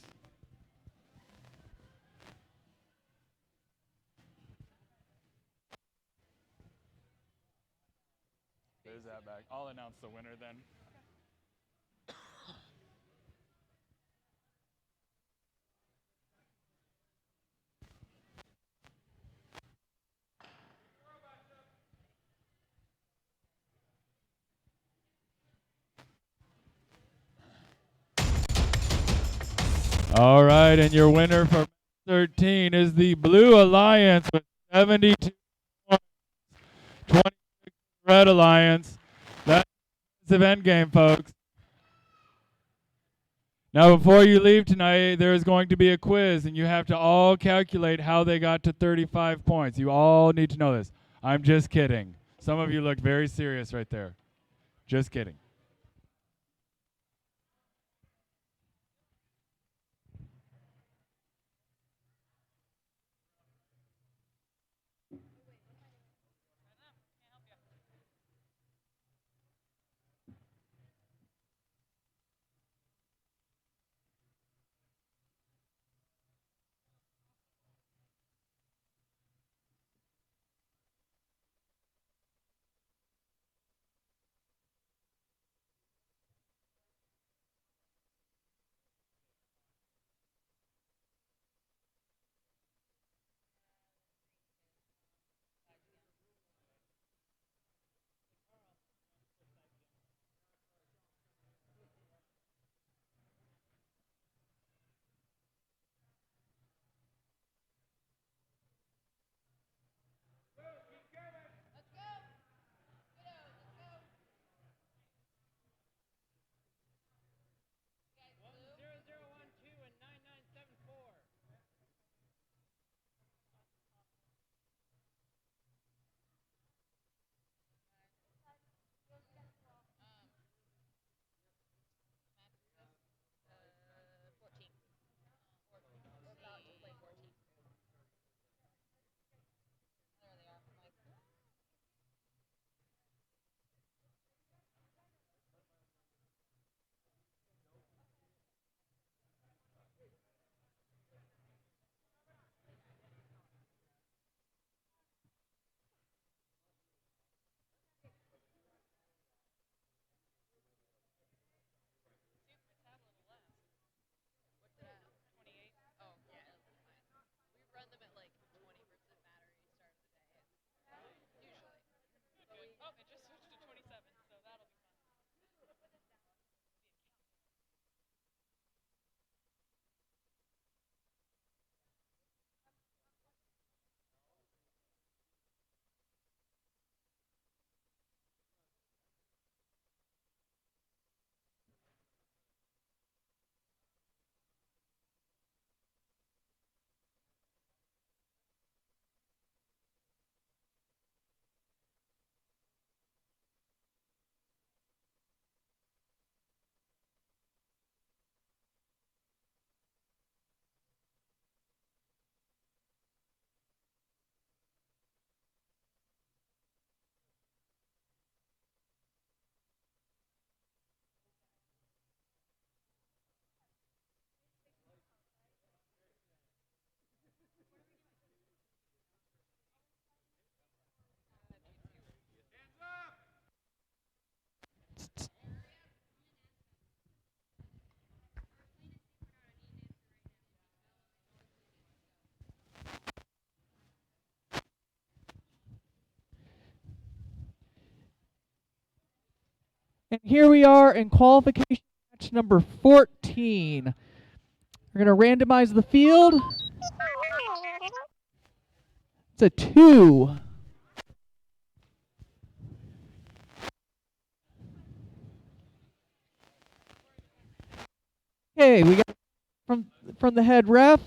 There's that back. I'll announce the winner then. All right, and your winner for 13 is the Blue Alliance with 72 points. 26 Red Alliance. That's the end game, folks. Now, before you leave tonight, there is going to be a quiz, and you have to all calculate how they got to 35 points. You all need to know this. I'm just kidding. Some of you look very serious right there. Just kidding. And here we are in qualification match number 14. We're going to randomize the field. It's a 2. Okay, we got from the head ref.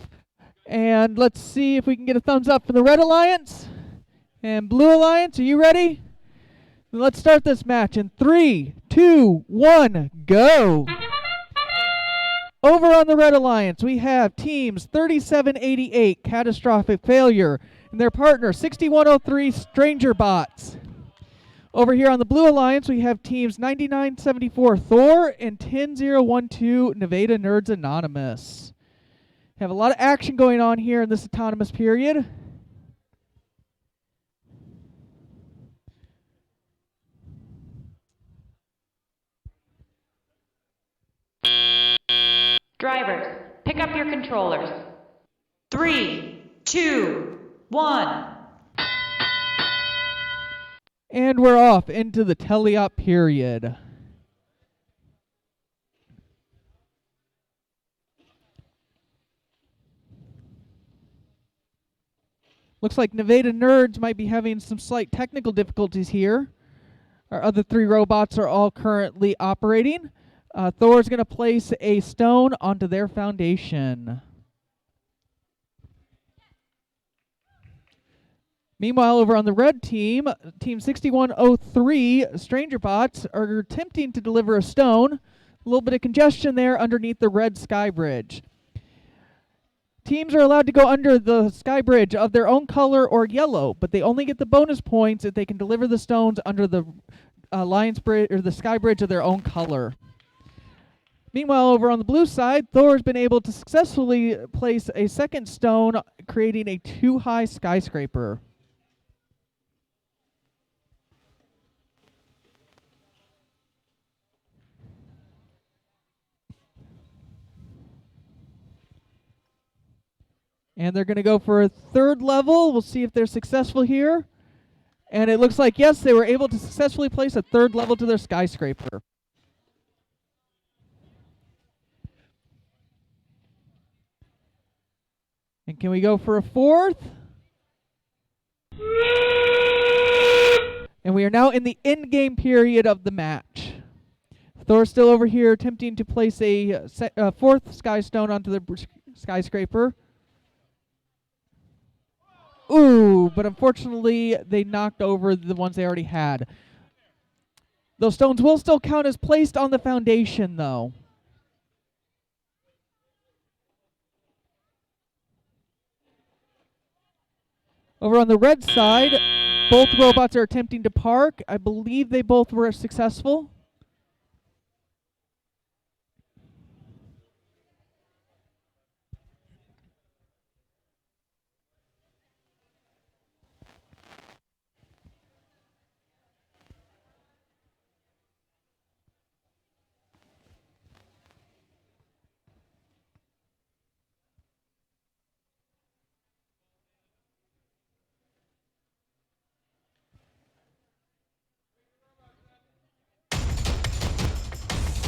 And let's see if we can get a thumbs up from the Red Alliance. And Blue Alliance, are you ready? Let's start this match in 3, 2, 1, go! Over on the Red Alliance, we have teams 3788, Catastrophic Failure, and their partner 6103, Stranger Bots. Over here on the Blue Alliance, we have teams 9974, Thor, and 10012, Nevada Nerds Anonymous. Have a lot of action going on here in this autonomous period. Drivers, pick up your controllers. 3, 2, 1. And we're off into the teleop period. Looks like Nevada Nerds might be having some slight technical difficulties here. Our other 3 robots are all currently operating. Thor's going to place a stone onto their foundation. Meanwhile, over on the red team, Team 6103, Stranger Bots, are attempting to deliver a stone. A little bit of congestion there underneath the red sky bridge. Teams are allowed to go under the sky bridge of their own color or yellow, but they only get the bonus points if they can deliver the stones under the Alliance bridge or the sky bridge of their own color. Meanwhile, over on the blue side, Thor has been able to successfully place a second stone, creating a 2-high skyscraper. And they're going to go for a 3rd level. We'll see if they're successful here. And it looks like, yes, they were able to successfully place a 3rd level to their skyscraper. And can we go for a 4th? And we are now in the end-game period of the match. Thor's still over here attempting to place a 4th sky stone onto the skyscraper. Ooh, but unfortunately, they knocked over the ones they already had. Those stones will still count as placed on the foundation, though. Over on the red side, both robots are attempting to park. I believe they both were successful.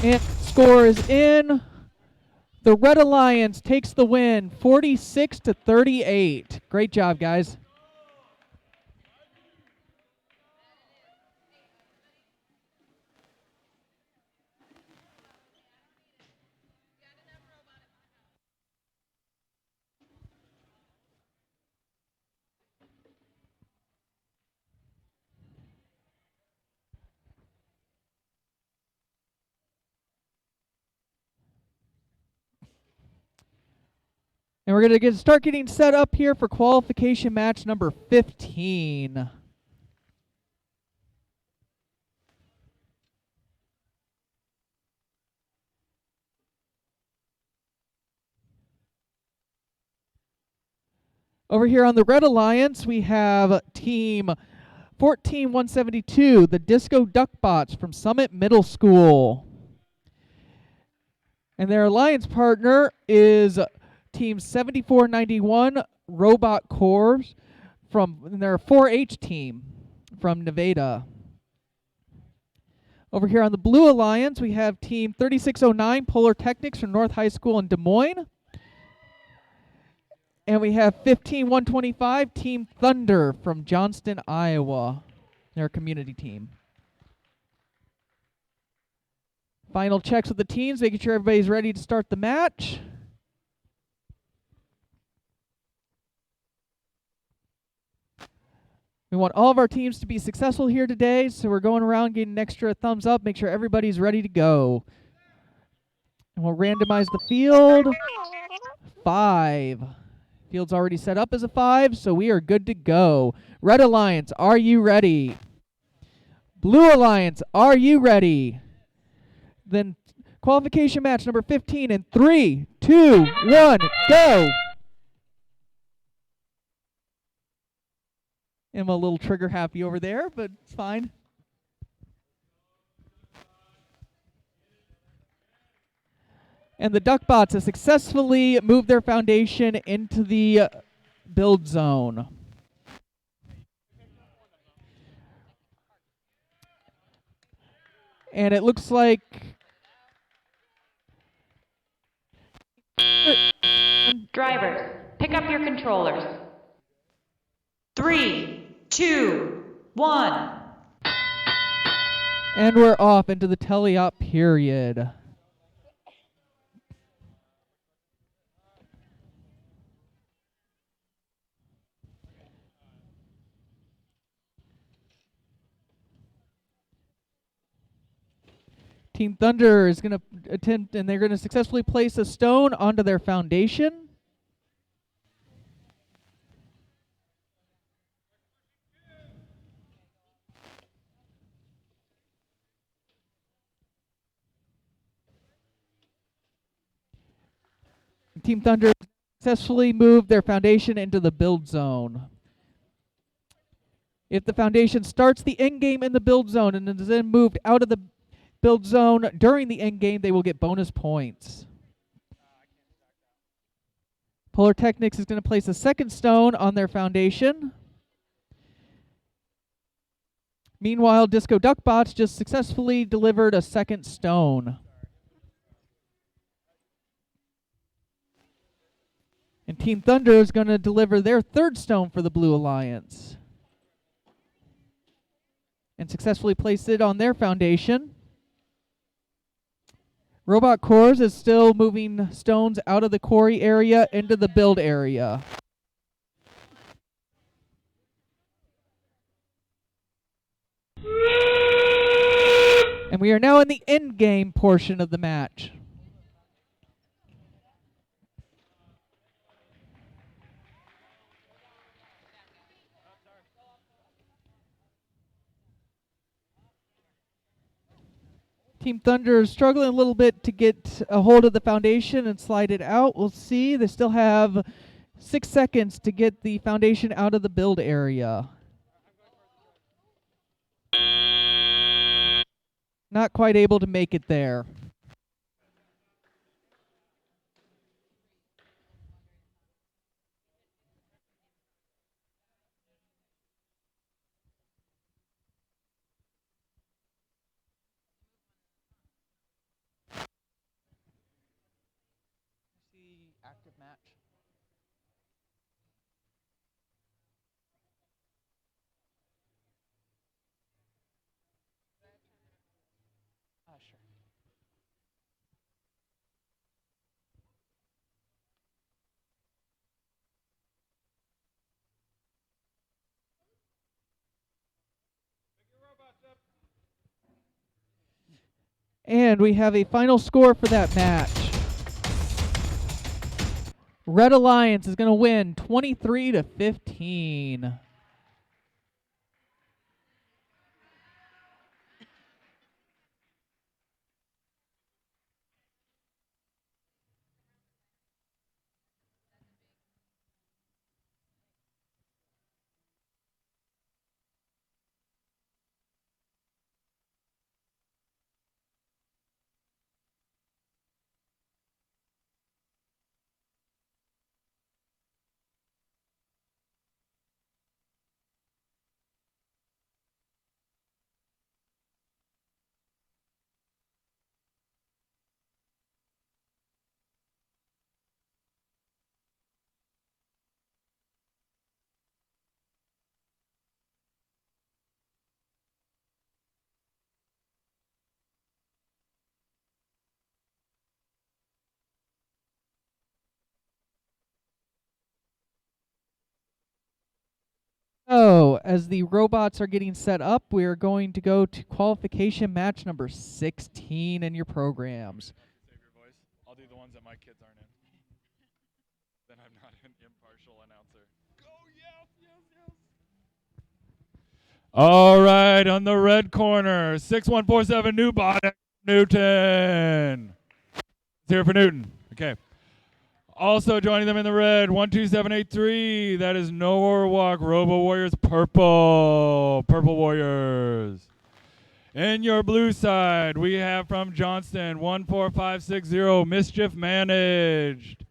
And score is in. The Red Alliance takes the win, 46-38. Great job, guys. And we're going to start getting set up here for qualification match number 15. Over here on the Red Alliance, we have Team 14172, the Disco Duckbots from Summit Middle School. And their alliance partner is Team 7491, Robot Corps, from their 4-H team from Nevada. Over here on the Blue Alliance, we have Team 3609 Polar Technics from North High School in Des Moines. And we have 15125 Team Thunder from Johnston, Iowa. They're a community team. Final checks with the teams, making sure everybody's ready to start the match. We want all of our teams to be successful here today, so we're going around getting an extra thumbs up, make sure everybody's ready to go. And we'll randomize the field. 5. Field's already set up as a 5, so we are good to go. Red Alliance, are you ready? Blue Alliance, are you ready? Then qualification match number 15 in 3, 2, 1, go! I'm a little trigger happy over there, but it's fine. And the Duckbots have successfully moved their foundation into the build zone. And it looks like Drivers, pick up your controllers. 3, 2, 1. And we're off into the teleop period. Team Thunder is going to attempt, and they're going to successfully place a stone onto their foundation. Team Thunder successfully moved their foundation into the build zone. If the foundation starts the end game in the build zone and is then moved out of the build zone during the end game, they will get bonus points. Polar Technics is going to place a second stone on their foundation. Meanwhile, Disco Duckbots just successfully delivered a second stone. And Team Thunder is going to deliver their third stone for the Blue Alliance. And successfully place it on their foundation. Robot Cores is still moving stones out of the quarry area into the build area. And we are now in the end game portion of the match. Team Thunder is struggling a little bit to get a hold of the foundation and slide it out. We'll see. They still have 6 seconds to get the foundation out of the build area. Not quite able to make it there. Active match. Sure. And we have a final score for that match. Red Alliance is going to win 23-15. as the robots are getting set up, we are going to go to qualification match number 16 in your programs. Save your voice. I'll do the ones that my kids aren't in. Then I'm not an impartial announcer. Go, yes, yes, yes. All right, on the red corner, 6147 New Body, Newton. It's here for Newton. Okay. Also joining them in the red, 12783. That is Norwalk Robo Warriors Purple. Purple Warriors. In your blue side, we have from Johnston, 14560 Mischief Managed.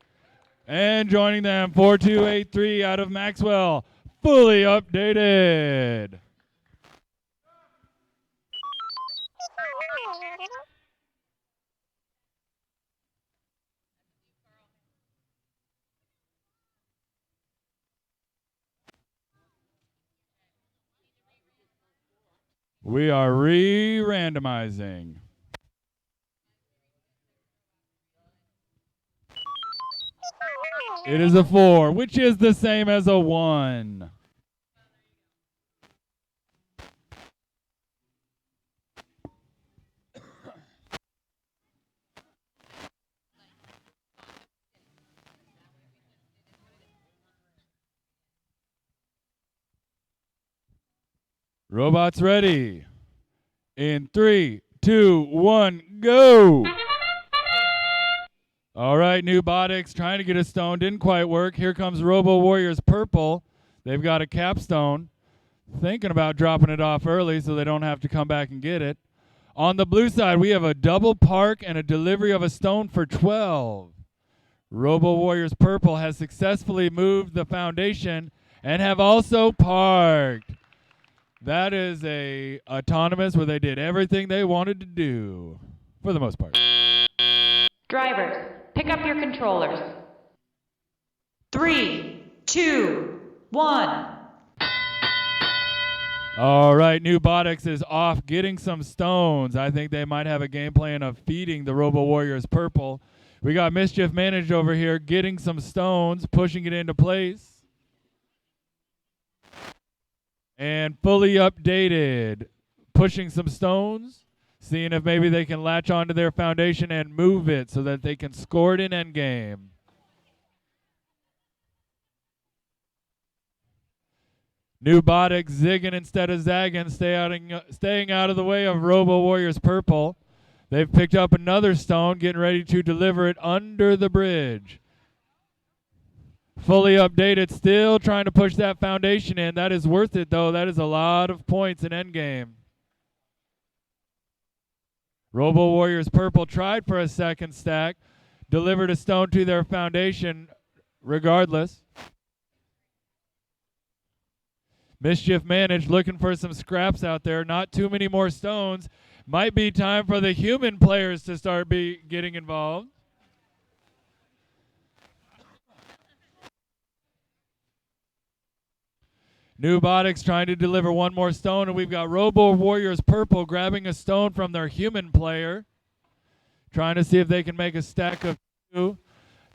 And joining them, 4283 out of Maxwell, fully updated. We are re-randomizing. It is a 4, which is the same as a 1. Robots ready. In 3, 2, 1, go! All right, Newbotics trying to get a stone. Didn't quite work. Here comes Robo Warriors Purple. They've got a capstone. Thinking about dropping it off early so they don't have to come back and get it. On the blue side, we have a double park and a delivery of a stone for 12. Robo Warriors Purple has successfully moved the foundation and have also parked. That is a autonomous where they did everything they wanted to do, for the most part. Drivers, pick up your controllers. 3, 2, 1. All right, Newbotics is off getting some stones. I think they might have a game plan of feeding the Robo Warriors Purple. We got Mischief Managed over here getting some stones, pushing it into place. And fully updated, pushing some stones, seeing if maybe they can latch onto their foundation and move it so that they can score it in endgame. Newbotics zigging instead of zagging, staying out of the way of Robo Warriors Purple. They've picked up another stone, getting ready to deliver it under the bridge. Fully updated, still trying to push that foundation in. That is worth it, though. That is a lot of points in endgame. Robo Warriors Purple tried for a second stack, delivered a stone to their foundation regardless. Mischief Managed, looking for some scraps out there. Not too many more stones. Might be time for the human players to start getting involved. Newbotics trying to deliver one more stone, and we've got Robo Warriors Purple grabbing a stone from their human player, trying to see if they can make a stack of 2.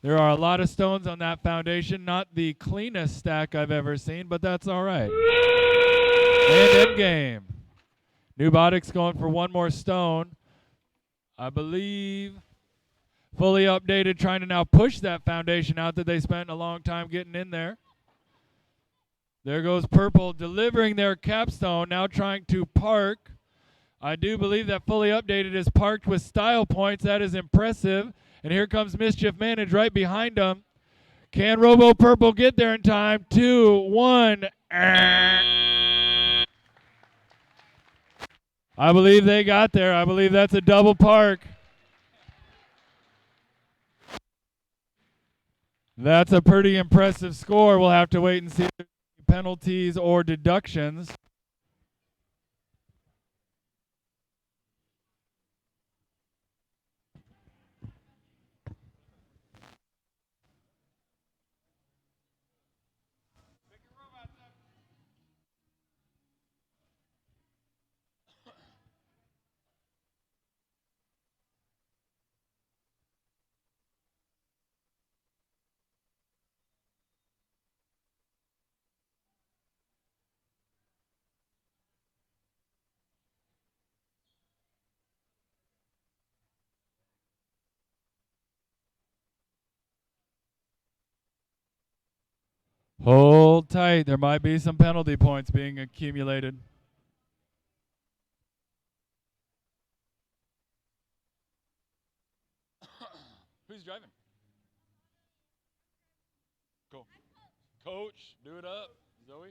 There are a lot of stones on that foundation. Not the cleanest stack I've ever seen, but that's all right. And endgame. Newbotics going for one more stone. I believe fully updated, trying to now push that foundation out that they spent a long time getting in there. There goes Purple delivering their capstone, now trying to park. I do believe that fully updated is parked with style points. That is impressive. And here comes Mischief Managed right behind them. Can Robo Purple get there in time? 2, 1. I believe they got there. I believe that's a double park. That's a pretty impressive score. We'll have to wait and see if there's any penalties or deductions. Hold tight. There might be some penalty points being accumulated. Who's driving? Cool. Coach, do it up. Zoe?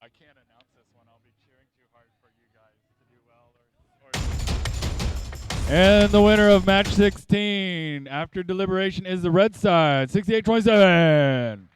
I can't announce this one. I'll be cheering too hard for you guys to do well. And the winner of match 16 after deliberation is the red side, 68-27.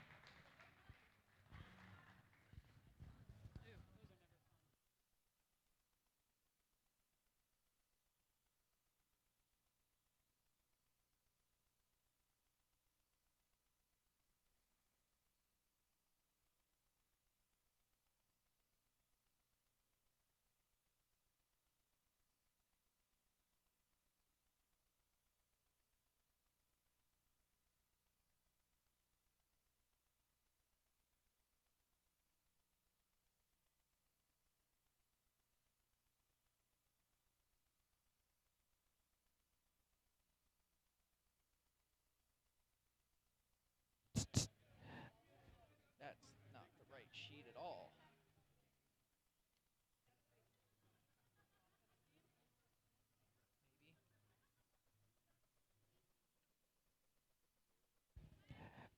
That's not the right sheet at all.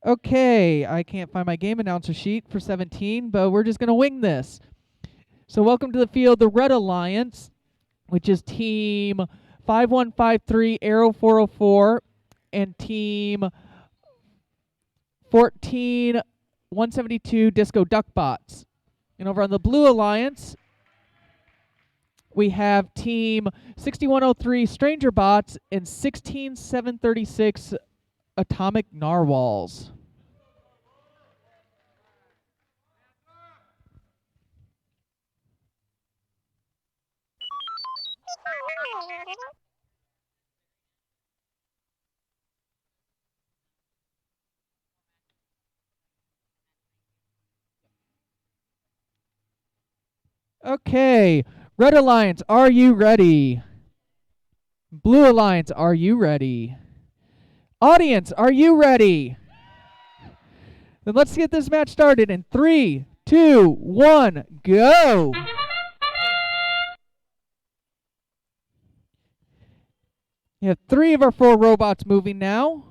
Okay, I can't find my game announcer sheet for 17, but we're just going to wing this. So welcome to the field, the Red Alliance, which is team 5153 Arrow 404 and team 14172 Disco Duckbots. And over on the Blue Alliance, we have team 6103 Stranger Bots and 16736 Atomic Narwhals. Okay, Red Alliance, are you ready? Blue Alliance, are you ready? Audience, are you ready? Then let's get this match started in 3, 2, 1, go! You have 3 of our 4 robots moving now.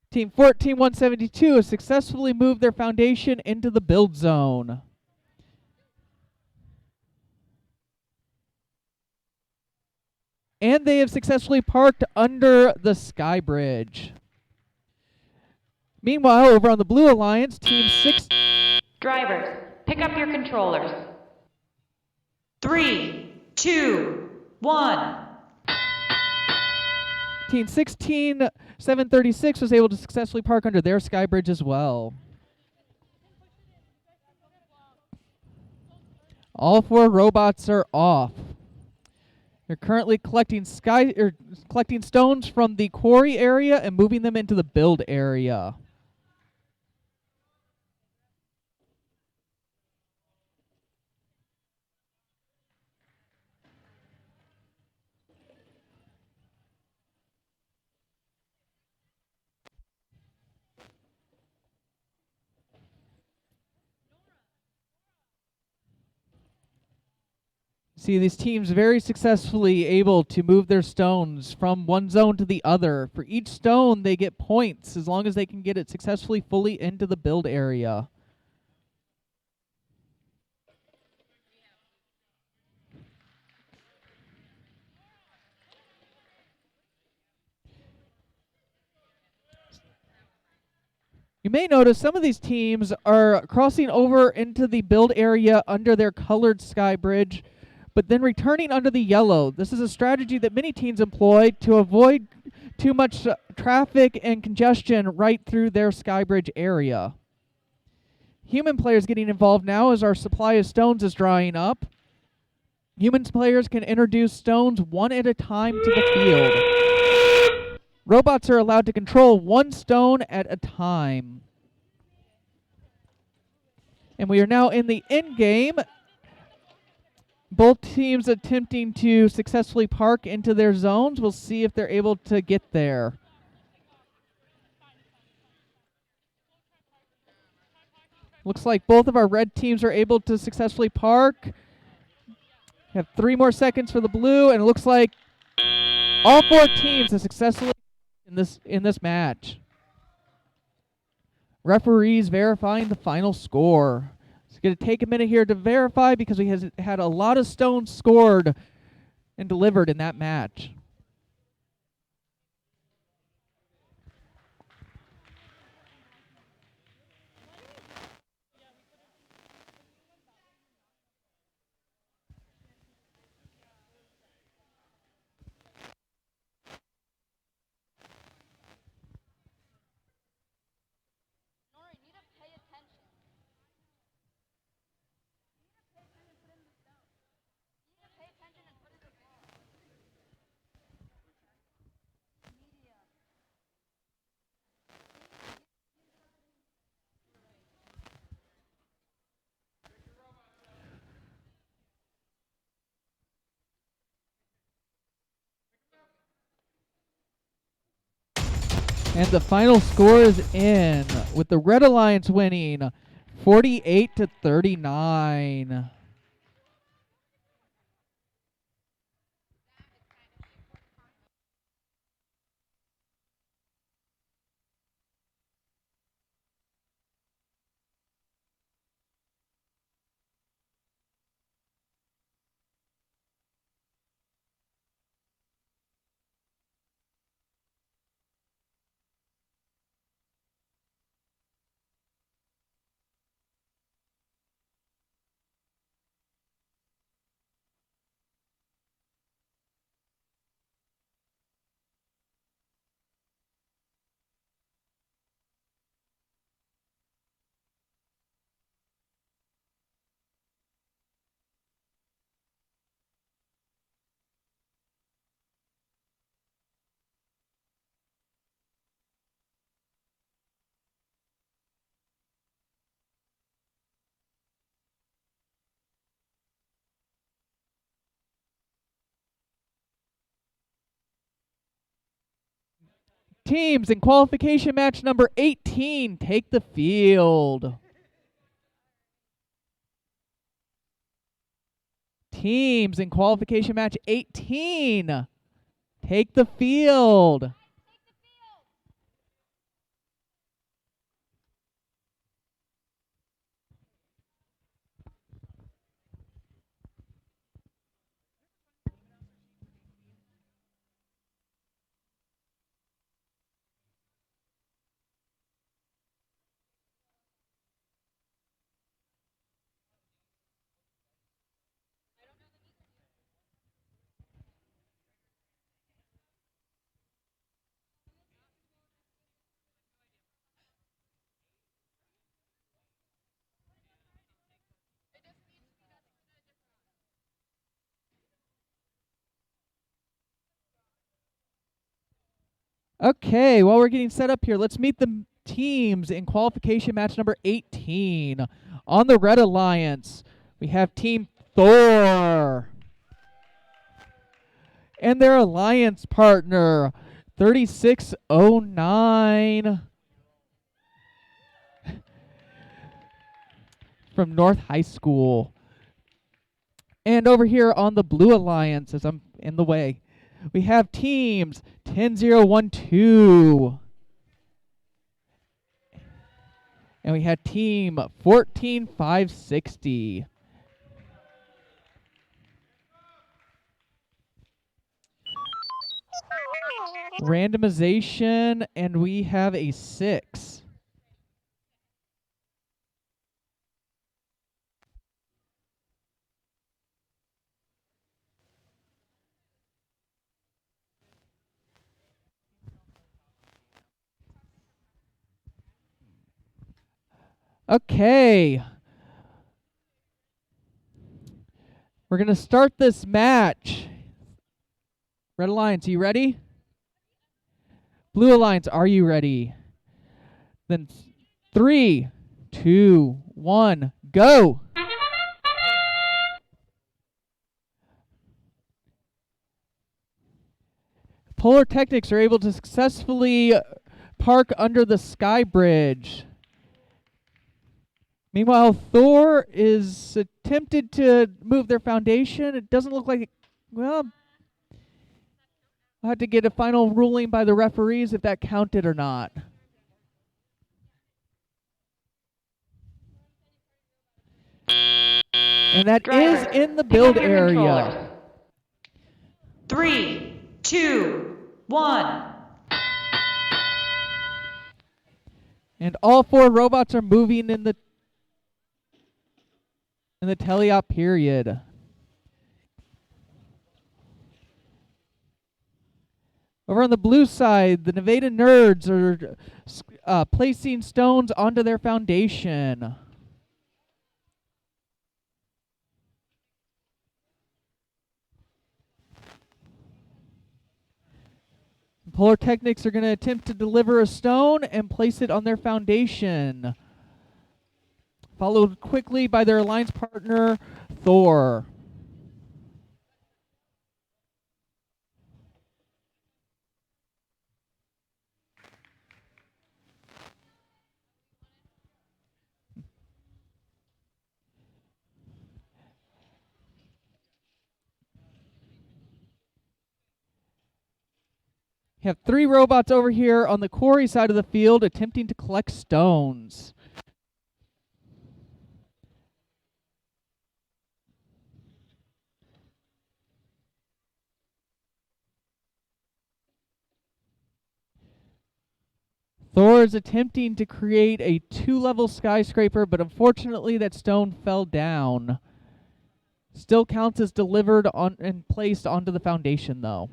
Team 14172 has successfully moved their foundation into the build zone. And they have successfully parked under the sky bridge. Meanwhile, over on the Blue Alliance, Team 6... Drivers, pick up your controllers. 3, 2, 1. Team 16736 was able to successfully park under their sky bridge as well. All 4 robots are off. They're currently collecting stones from the quarry area and moving them into the build area. See, these teams very successfully able to move their stones from one zone to the other. For each stone, they get points as long as they can get it successfully fully into the build area. You may notice some of these teams are crossing over into the build area under their colored sky bridge, but then returning under the yellow. This is a strategy that many teams employ to avoid too much traffic and congestion right through their sky bridge area. human players getting involved now as our supply of stones is drying up. Humans players can introduce stones one at a time to the field. Robots are allowed to control one stone at a time. And we are now in the end game. Both teams attempting to successfully park into their zones. We'll see if they're able to get there. Looks like both of our red teams are able to successfully park. Have 3 more seconds for the blue, and it looks like all 4 teams have successfully in this match. Referees verifying the final score. It's going to take a minute here to verify because we has had a lot of stones scored and delivered in that match. And the final score is in, with the Red Alliance winning 48-39. Teams in qualification match number 18 take the field. Teams in qualification match 18 take the field. Okay, while we're getting set up here, let's meet the teams in qualification match number 18. On the Red Alliance, we have Team Thor and their alliance partner, 3609 from North High School. And over here on the Blue Alliance, as I'm in the way, we have teams 10012. And we had team 14560. Randomization, and we have a 6. Okay. We're going to start this match. Red Alliance, are you ready? Blue Alliance, are you ready? Then 3, 2, 1, go! Polar Technics are able to successfully park under the Sky Bridge. Meanwhile, Thor is attempted to move their foundation. It doesn't look like it. Well, I'll have to get a final ruling by the referees if that counted or not. And that is in the build area. 3, 2, 1. And all 4 robots are moving in the teleop period. Over on the blue side, the Nevada nerds are placing stones onto their foundation. Polar Technics are going to attempt to deliver a stone and place it on their foundation. Followed quickly by their alliance partner, Thor. You have 3 robots over here on the quarry side of the field attempting to collect stones. Thor is attempting to create a 2-level skyscraper, but unfortunately that stone fell down. Still counts as delivered on and placed onto the foundation, though.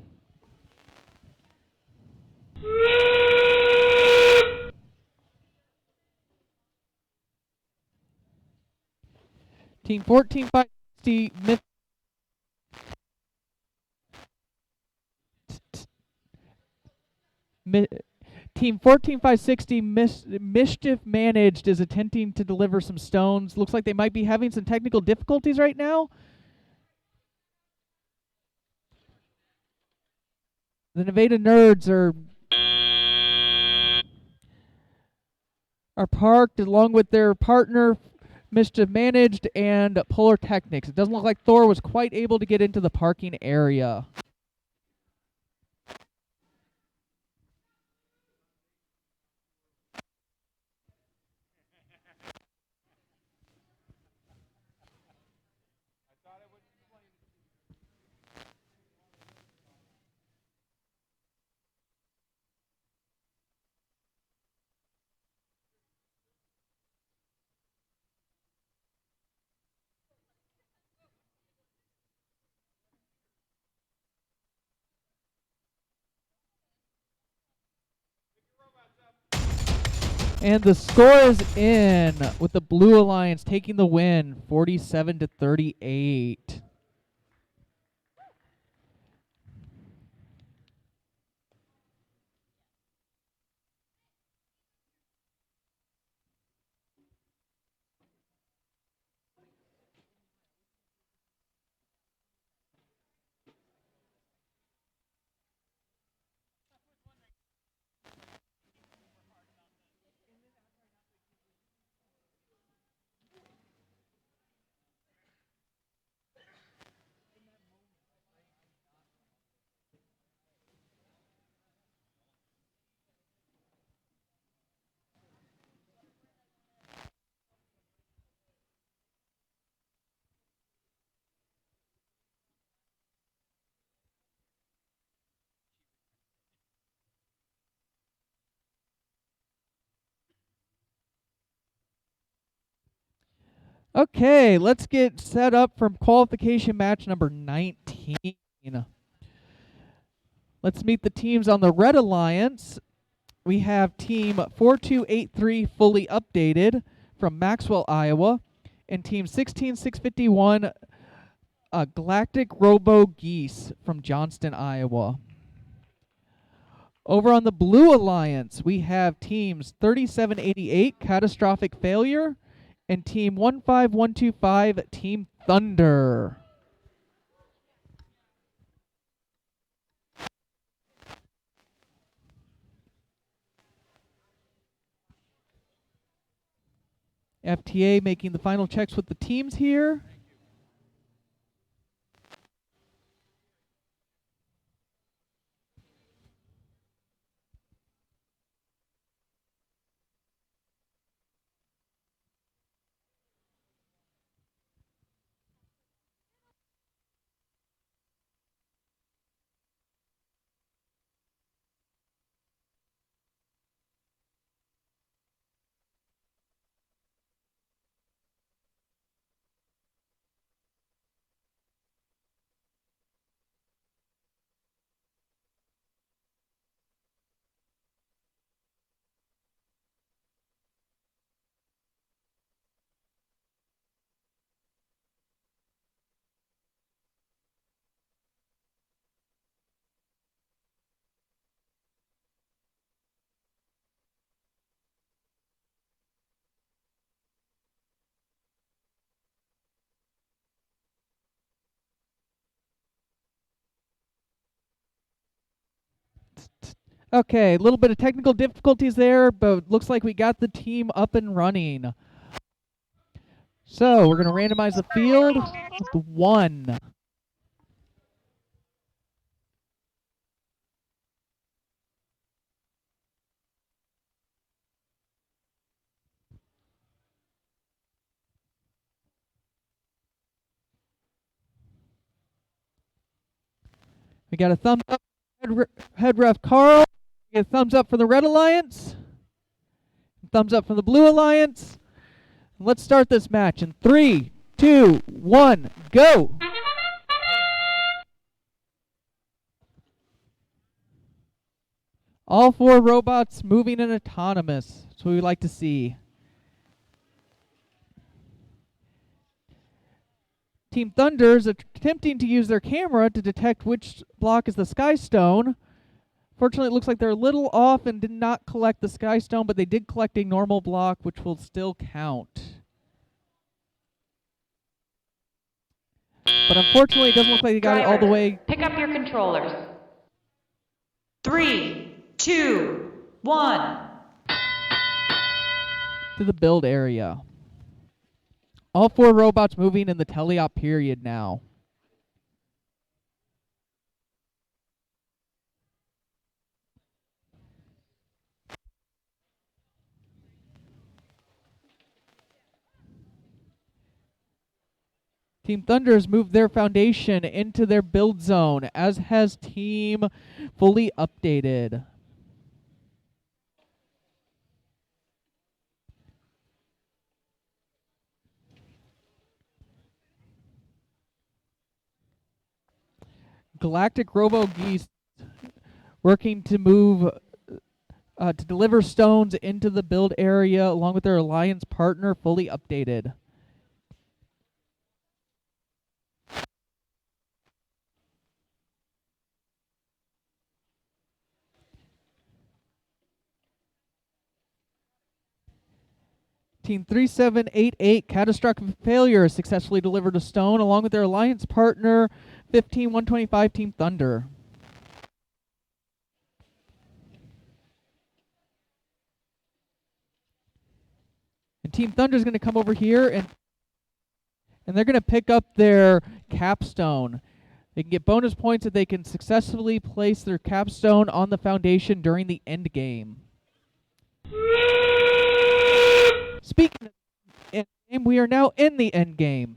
Team 14-560 Team 14560 Mischief Managed is attempting to deliver some stones. Looks like they might be having some technical difficulties right now. The Nevada nerds are parked along with their partner Mischief Managed and Polar Technics. It doesn't look like Thor was quite able to get into the parking area. And the score is in with the Blue Alliance taking the win, 47-38. Okay, let's get set up for qualification match number 19. Let's meet the teams on the Red Alliance. We have team 4283 fully updated, from Maxwell, Iowa. And Team 16651, Galactic Robo Geese from Johnston, Iowa. Over on the Blue Alliance, we have teams 3788, Catastrophic Failure, and Team 15125, Team Thunder. FTA making the final checks with the teams here. Okay, a little bit of technical difficulties there, but looks like we got the team up and running. So we're going to randomize the field with 1. We got a thumbs up, head ref Carl. We get a thumbs up for the Red Alliance. Thumbs up from the Blue Alliance. Let's start this match in 3, 2, 1, go! All 4 robots moving and autonomous. That's what we like to see. Team Thunder is attempting to use their camera to detect which block is the Sky Stone. Fortunately, it looks like they're a little off and did not collect the Sky Stone, but they did collect a normal block, which will still count. But unfortunately, it doesn't look like they got it all the way. Pick up your controllers. 3, 2, 1. To the build area. All 4 robots moving in the teleop period now. Team Thunder has moved their foundation into their build zone, as has Team Fully Updated. Galactic Robo Geese working to move to deliver stones into the build area along with their alliance partner, Fully Updated. Team 3788, Catastrophic Failure, successfully delivered a stone along with their alliance partner, 15125, Team Thunder. And Team Thunder is going to come over here and they're going to pick up their capstone. They can get bonus points if they can successfully place their capstone on the foundation during the end game. Speaking of end game, we are now in the end game.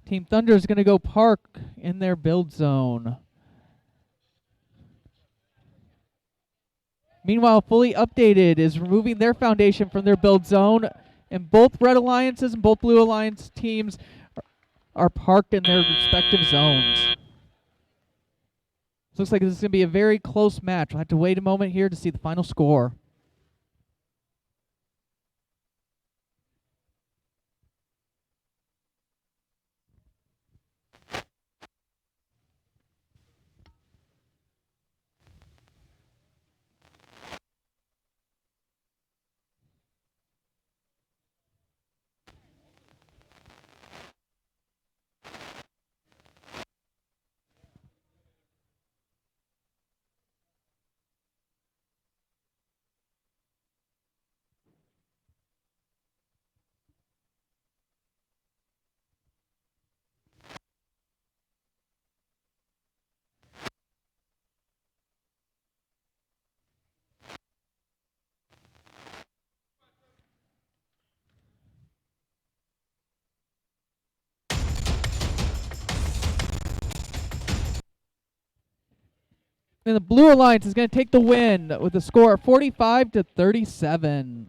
Team Thunder is going to go park in their build zone. Meanwhile, Fully Updated is removing their foundation from their build zone, and both Red Alliances and both Blue Alliance teams are parked in their respective zones. So looks like this is going to be a very close match. We'll have to wait a moment here to see the final score. And the Blue Alliance is going to take the win with a score of 45-37.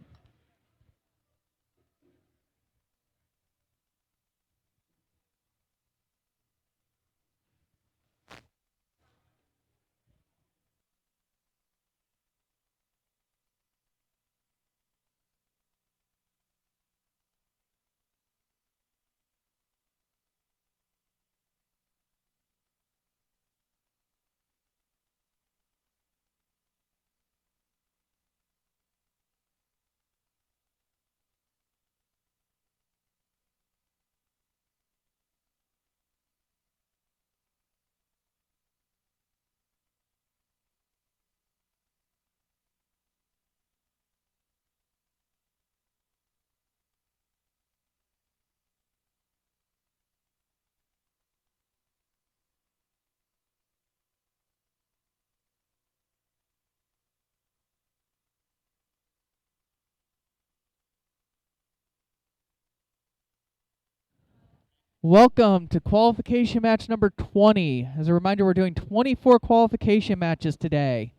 Welcome to qualification match number 20. As a reminder, we're doing 24 qualification matches today.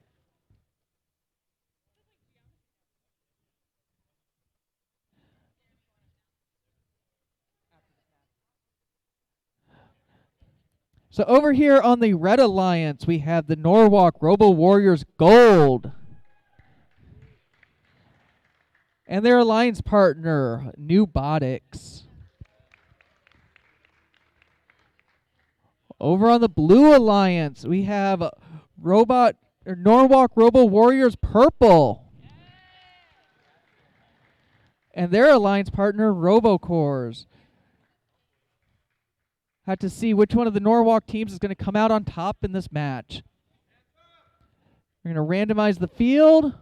So over here on the Red Alliance, we have the Norwalk Robo Warriors Gold. And their alliance partner, Newbotics. Over on the Blue Alliance, we have Norwalk Robo Warriors Purple. And their alliance partner, RoboCores. Have to see which one of the Norwalk teams is going to come out on top in this match. We're going to randomize the field.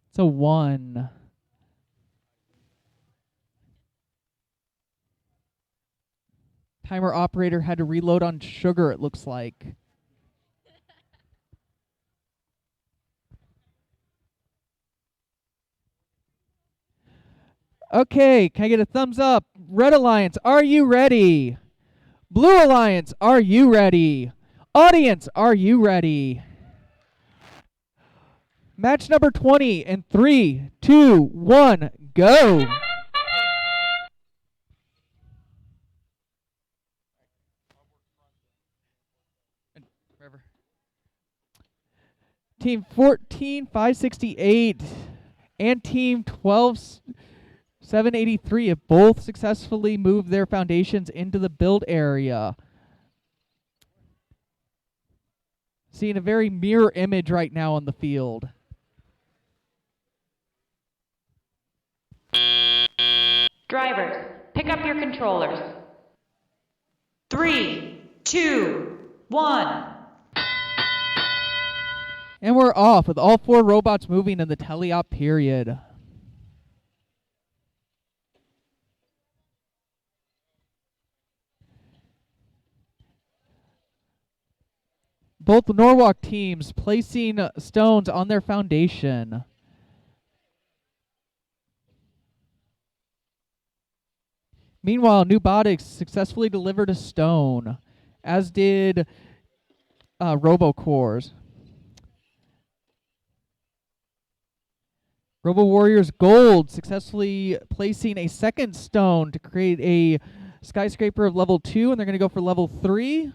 It's a 1. Timer operator had to reload on sugar, it looks like. Okay, can I get a thumbs up? Red Alliance, are you ready? Blue Alliance, are you ready? Audience, are you ready? Match number 20 in 3, 2, 1, go! Team 14-568 and Team 12-783 have both successfully moved their foundations into the build area. Seeing a very mirror image right now on the field. Drivers, pick up your controllers. 3, 2, 1. And we're off with all 4 robots moving in the teleop period. Both Norwalk teams placing stones on their foundation. Meanwhile, Newbotics successfully delivered a stone, as did RoboCores. Robo Warriors Gold successfully placing a second stone to create a skyscraper of level 2, and they're going to go for level 3.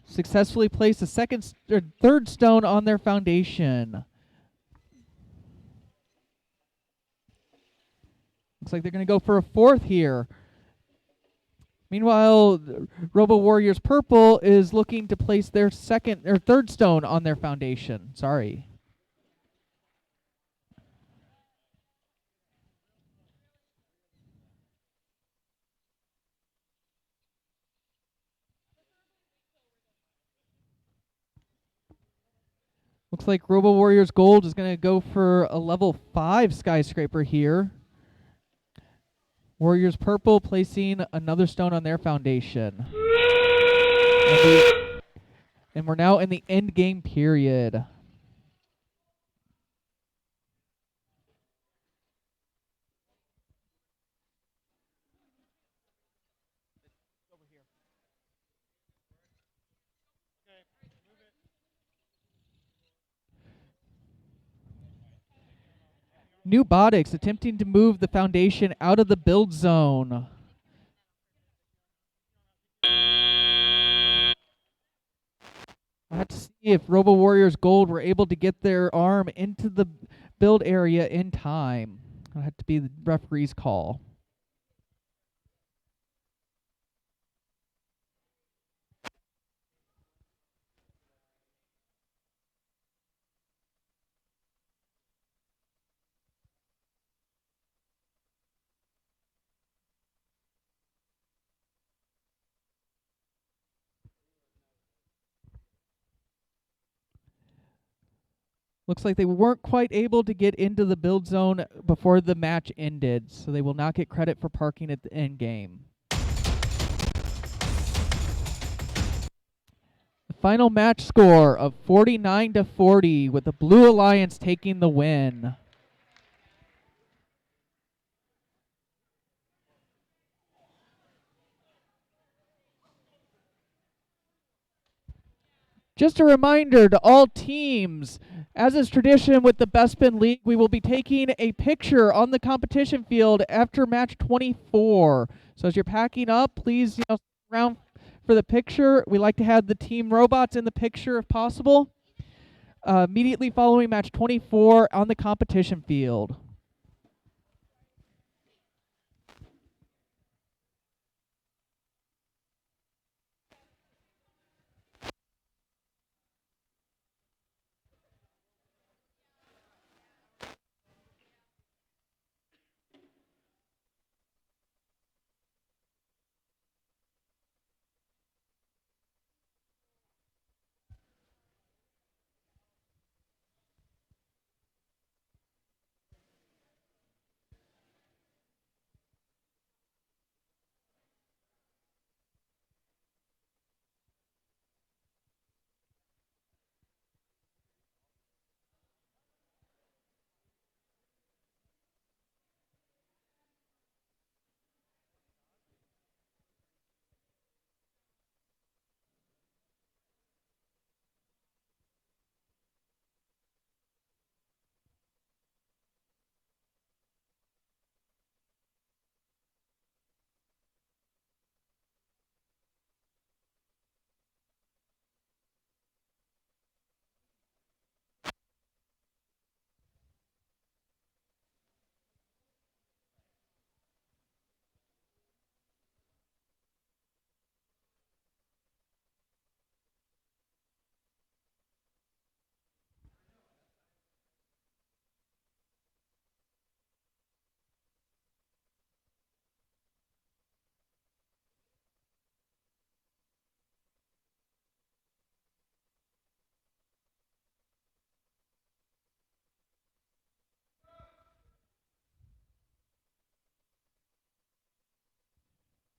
Successfully placed a third stone on their foundation. Looks like they're going to go for a fourth here. Meanwhile, Robo Warriors Purple is looking to place their third stone on their foundation. Sorry. Looks like Robo Warriors Gold is going to go for a level 5 skyscraper here. Warriors Purple placing another stone on their foundation. And we're now in the end game period. Newbotics attempting to move the foundation out of the build zone. I have to see if Robo Warriors Gold were able to get their arm into the build area in time. It'll have to be the referee's call. Looks like they weren't quite able to get into the build zone before the match ended, so they will not get credit for parking at the end game. The final match score of 49-40 with the Blue Alliance taking the win. Just a reminder to all teams, as is tradition with the Bespin League, we will be taking a picture on the competition field after match 24. So as you're packing up, please stick around for the picture. We like to have the team robots in the picture if possible. Immediately following match 24 on the competition field.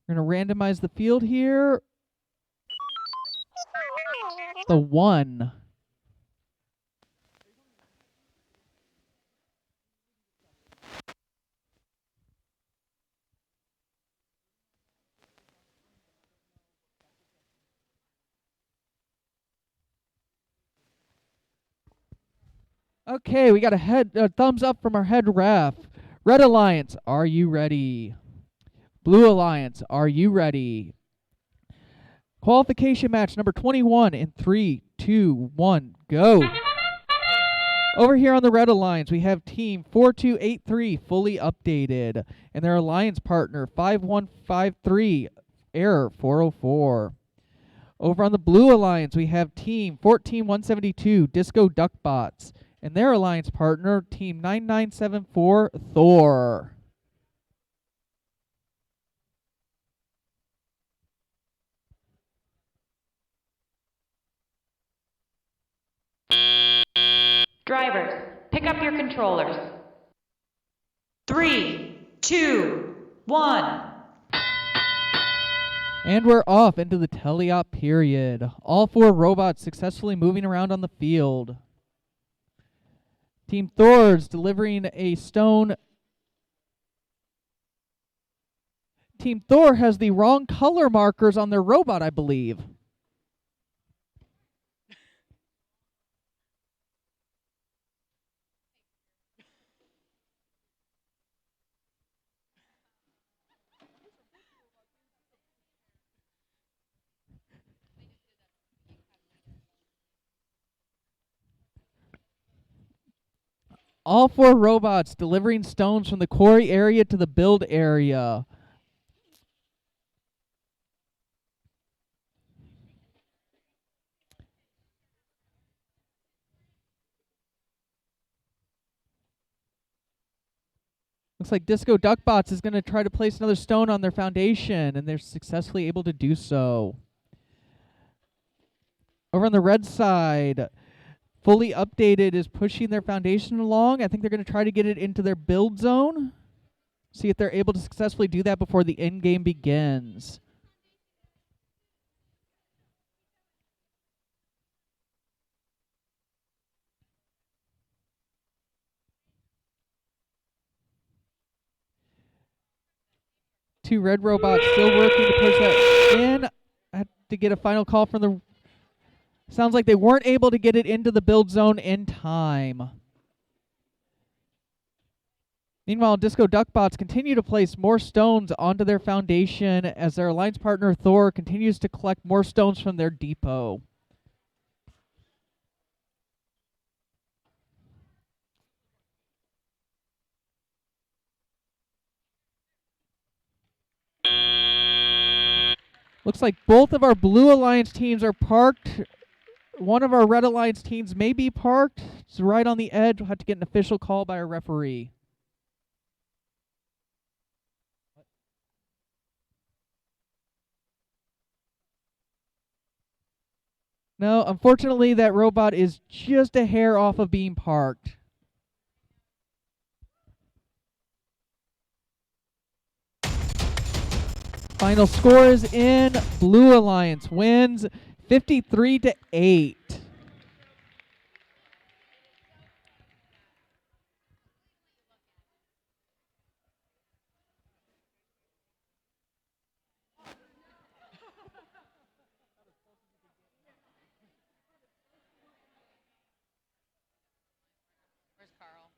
We're going to randomize the field here. The 1. Okay, we got a thumbs up from our head ref. Red Alliance, are you ready? Blue Alliance, are you ready? Qualification match number 21 in 3, 2, 1, go. Over here on the Red Alliance, we have team 4283 fully updated, and their alliance partner 5153, error 404. Over on the Blue Alliance, we have team 14172 Disco Duckbots, and their alliance partner team 9974 Thor. Drivers, pick up your controllers. 3, 2, 1. And we're off into the teleop period. All 4 robots successfully moving around on the field. Team Thor's delivering a stone. Team Thor has the wrong color markers on their robot, I believe. All 4 robots delivering stones from the quarry area to the build area. Looks like Disco Duckbots is going to try to place another stone on their foundation, and they're successfully able to do so. Over on the red side, Fully Updated is pushing their foundation along. I think they're going to try to get it into their build zone. See if they're able to successfully do that before the end game begins. Two red robots still working to push that in. I had to get a final call from the... Sounds like they weren't able to get it into the build zone in time. Meanwhile, Disco Duckbots continue to place more stones onto their foundation as their alliance partner Thor continues to collect more stones from their depot. Looks like both of our Blue Alliance teams are parked. One of our Red Alliance teams may be parked. It's right on the edge. We'll have to get an official call by a referee. No, unfortunately, that robot is just a hair off of being parked. Final score is in. Blue Alliance wins 53-8. Where's Carl?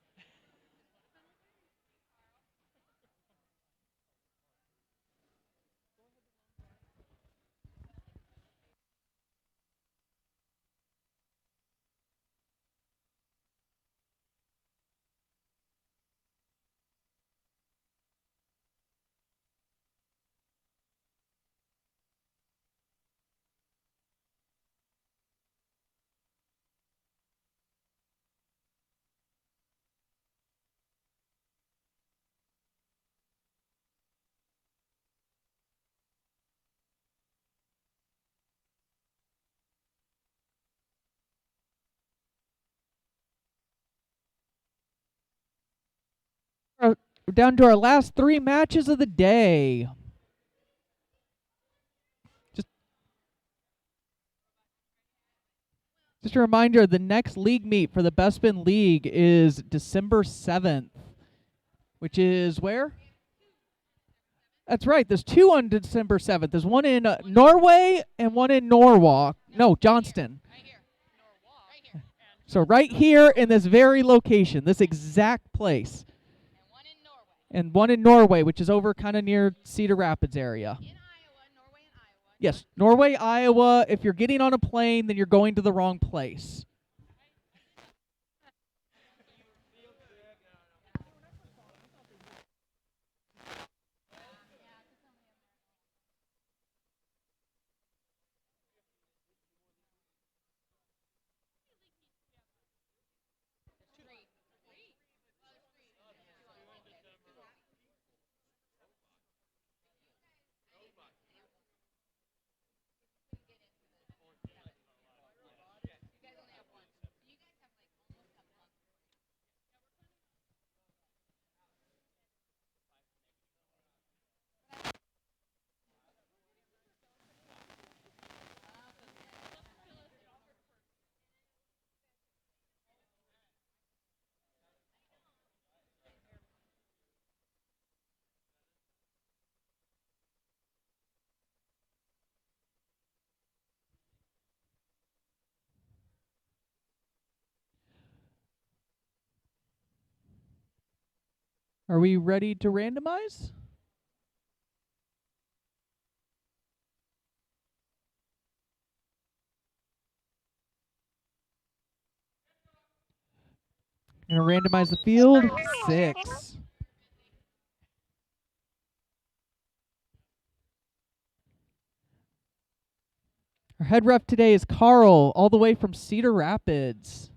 We're down to our last 3 matches of the day. Just a reminder, the next league meet for the Bespin League is December 7th, which is where? That's right. There's 2 on December 7th. There's one in Norway and one in Norwalk. No, Johnston. So right here in this very location, this exact place. And one in Norway, which is over kind of near Cedar Rapids area. Yes, Norway, Iowa. If you're getting on a plane, then you're going to the wrong place. Are we ready to randomize? Gonna randomize the field. 6. Our head ref today is Carl, all the way from Cedar Rapids.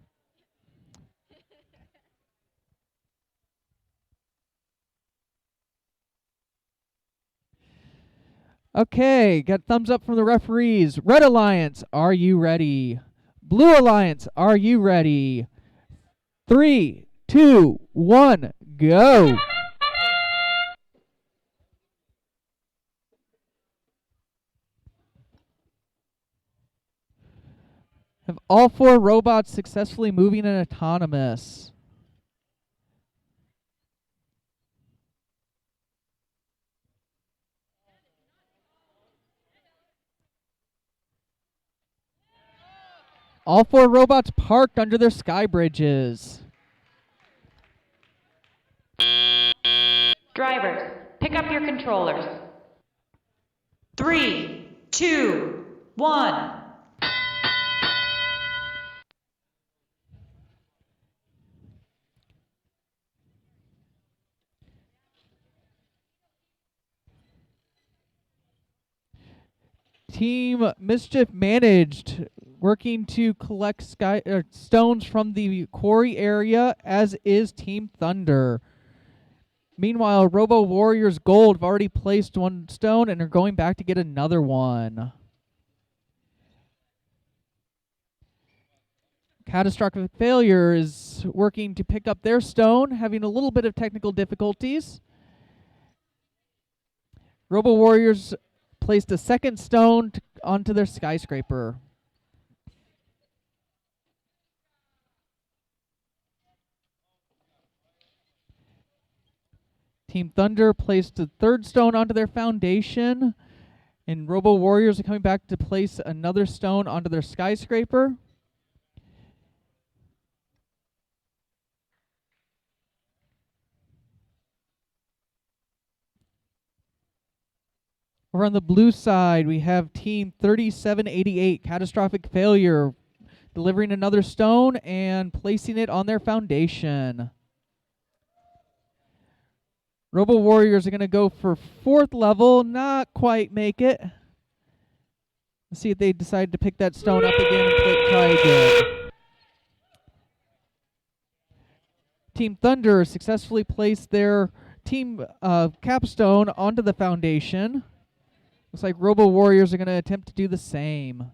Okay, got thumbs up from the referees. Red Alliance, are you ready? Blue Alliance, are you ready? 3, 2, 1, go. Have all 4 robots successfully moving and autonomous? All 4 robots parked under their sky bridges. Drivers, pick up your controllers. 3, 2, 1. Team Mischief Managed, working to collect stones from the quarry area, as is Team Thunder. Meanwhile, Robo Warriors Gold have already placed 1 stone and are going back to get another one. Catastrophic Failure is working to pick up their stone, having a little bit of technical difficulties. Robo Warriors placed a second stone onto their skyscraper. Team Thunder placed a third stone onto their foundation, and Robo Warriors are coming back to place another stone onto their skyscraper. Over on the blue side, we have Team 3788, Catastrophic Failure, delivering another stone and placing it on their foundation. Robo Warriors are going to go for 4th level, not quite make it. Let's see if they decide to pick that stone up again and try again. Team Thunder successfully placed their team capstone onto the foundation. Looks like Robo Warriors are going to attempt to do the same.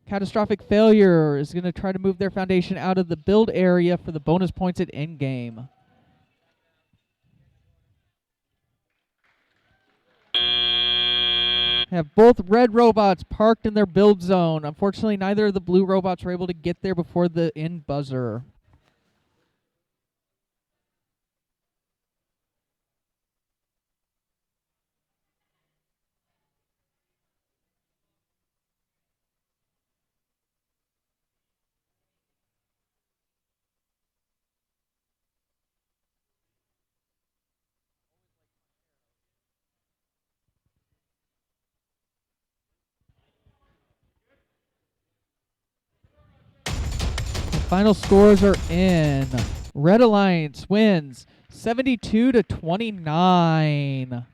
Catastrophic Failure is going to try to move their foundation out of the build area for the bonus points at endgame. Have both red robots parked in their build zone. Unfortunately, neither of the blue robots were able to get there before the end buzzer. Final scores are in. Red Alliance wins 72-29.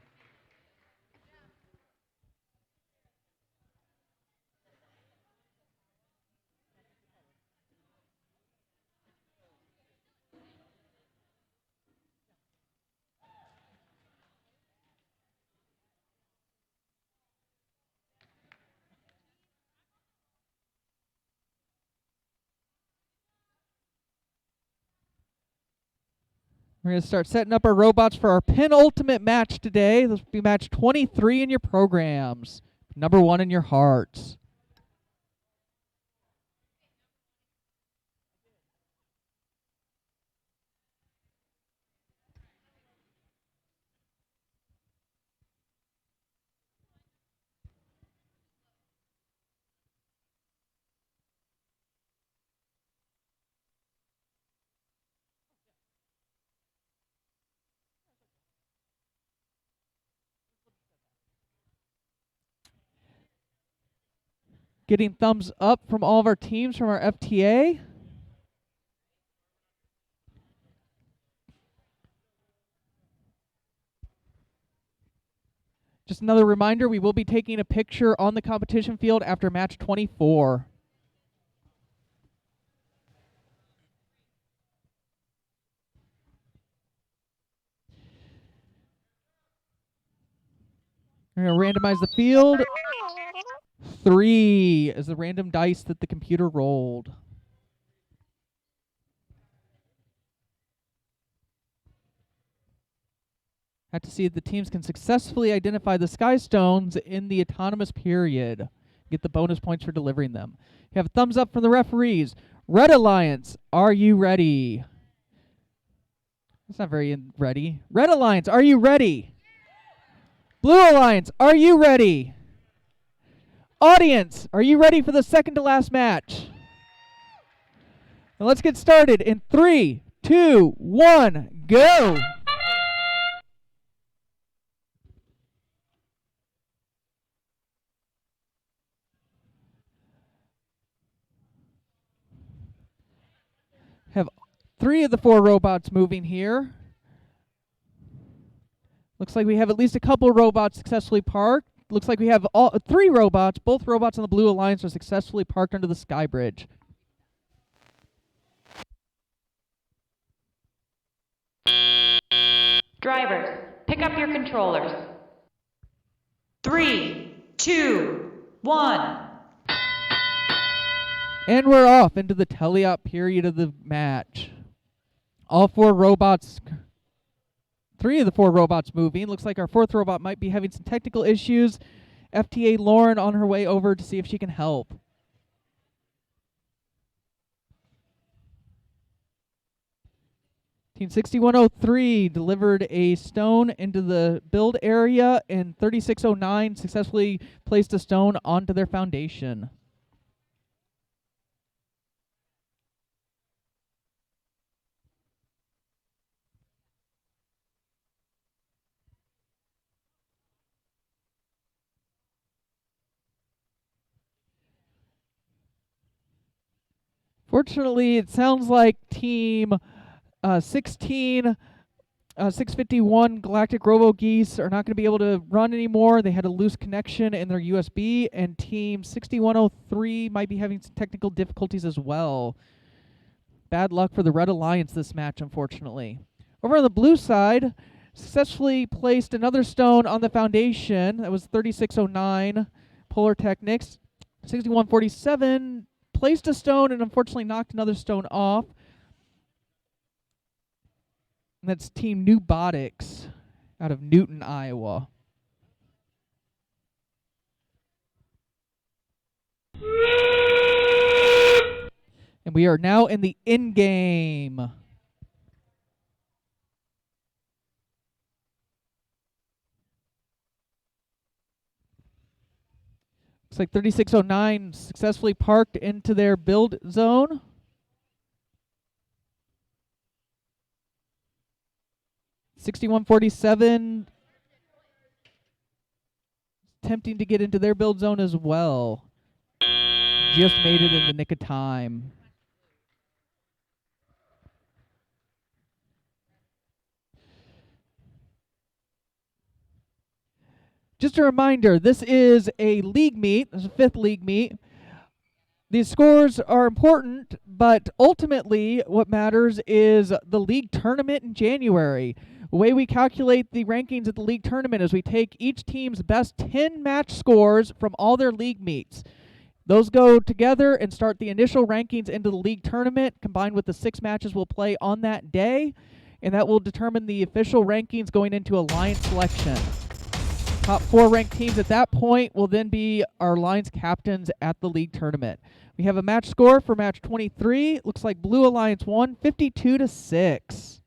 We're going to start setting up our robots for our penultimate match today. This will be match 23 in your programs. Number 1 in your hearts. Getting thumbs up from all of our teams from our FTA. Just another reminder, we will be taking a picture on the competition field after match 24. We're going to randomize the field. 3 is the random dice that the computer rolled. Have to see if the teams can successfully identify the sky stones in the autonomous period. Get the bonus points for delivering them. You have a thumbs up from the referees. Red Alliance, are you ready? That's not very ready. Red Alliance, are you ready? Blue Alliance, are you ready? Audience, are you ready for the second to last match? Now let's get started in 3, 2, 1, go! Have 3 of the 4 robots moving here. Looks like we have at least a couple robots successfully parked. Looks like we have 3 robots. Both robots on the Blue Alliance are successfully parked under the sky bridge. Drivers, pick up your controllers. 3, 2, 1. And we're off into the teleop period of the match. All 4 robots, 3 of the 4 robots moving. Looks like our 4th robot might be having some technical issues. FTA Lauren on her way over to see if she can help. Team 6103 delivered a stone into the build area, and 3609 successfully placed a stone onto their foundation. Fortunately, it sounds like Team 651 Galactic Robo Geese are not going to be able to run anymore. They had a loose connection in their USB, and Team 6103 might be having some technical difficulties as well. Bad luck for the Red Alliance this match, unfortunately. Over on the blue side, successfully placed another stone on the foundation. That was 3609 Polar Technics. 6147 placed a stone and unfortunately knocked another stone off. And that's Team Newbotics out of Newton, Iowa. And we are now in the end game. Looks like 3609 successfully parked into their build zone. $61.47 attempting to get into their build zone as well. Just made it in the nick of time. Just a reminder, this is a league meet. This is a 5th league meet. These scores are important, but ultimately what matters is the league tournament in January. The way we calculate the rankings at the league tournament is we take each team's best 10 match scores from all their league meets. Those go together and start the initial rankings into the league tournament, combined with the 6 matches we'll play on that day, and that will determine the official rankings going into alliance selection. Top 4 ranked teams at that point will then be our alliance captains at the league tournament. We have a match score for match 23. Looks like Blue Alliance won 52-6.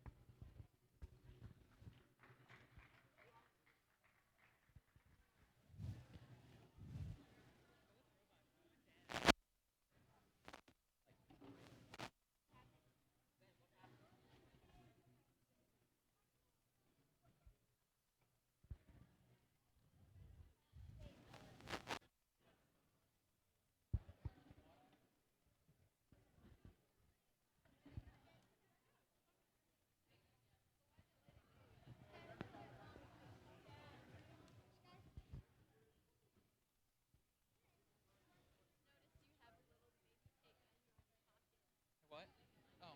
What? Oh.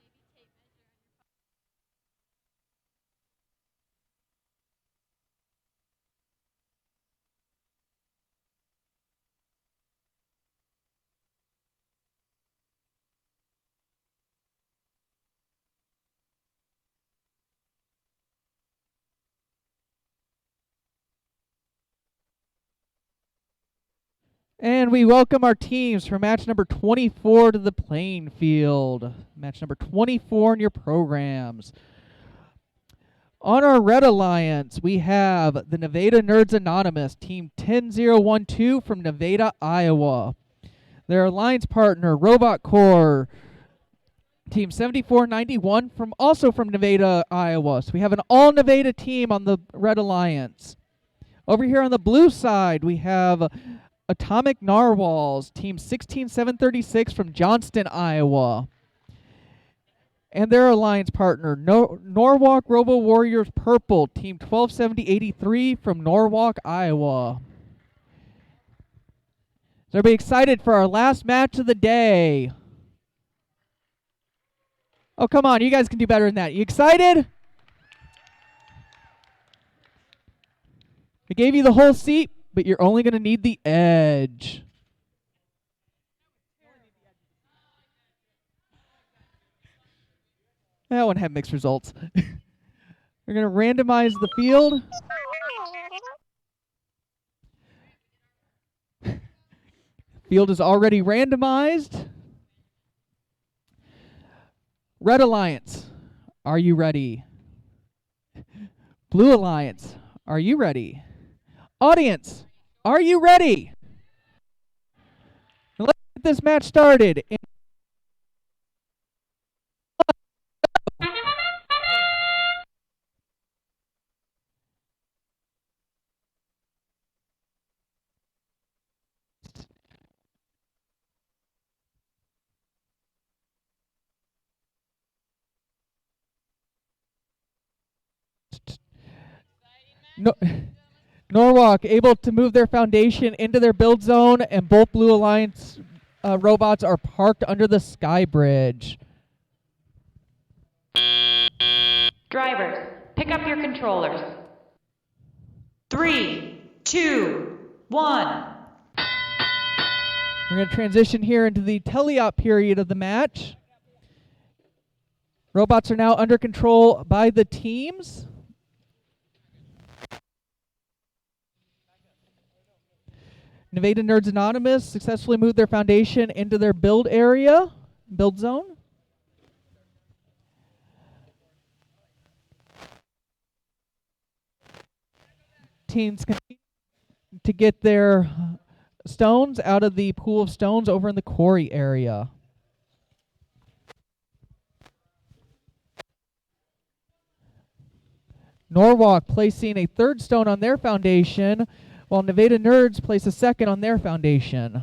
And we welcome our teams for match number 24 to the playing field. Match number 24 in your programs. On our Red Alliance, we have the Nevada Nerds Anonymous, Team 10012 from Nevada, Iowa. Their alliance partner, Robot Corps, Team 7491 also from Nevada, Iowa. So we have an all Nevada team on the Red Alliance. Over here on the blue side, we have Atomic Narwhals, Team 16736 from Johnston, Iowa. And their alliance partner, Norwalk Robo Warriors Purple, Team 127083 from Norwalk, Iowa. Is everybody excited for our last match of the day? Oh, come on. You guys can do better than that. You excited? I gave you the whole seat, but you're only going to need the edge. That one had mixed results. We're going to randomize the field. Field is already randomized. Red Alliance, are you ready? Blue Alliance, are you ready? Audience, are you ready? Now let's get this match started. Norwalk able to move their foundation into their build zone, and both Blue Alliance robots are parked under the sky bridge. Drivers, pick up your controllers. 3, 2, 1. We're going to transition here into the teleop period of the match. Robots are now under control by the teams. Nevada Nerds Anonymous successfully moved their foundation into their build area, build zone. Teams continue to get their stones out of the pool of stones over in the quarry area. Norwalk placing a third stone on their foundation, while Nevada Nerds place a second on their foundation.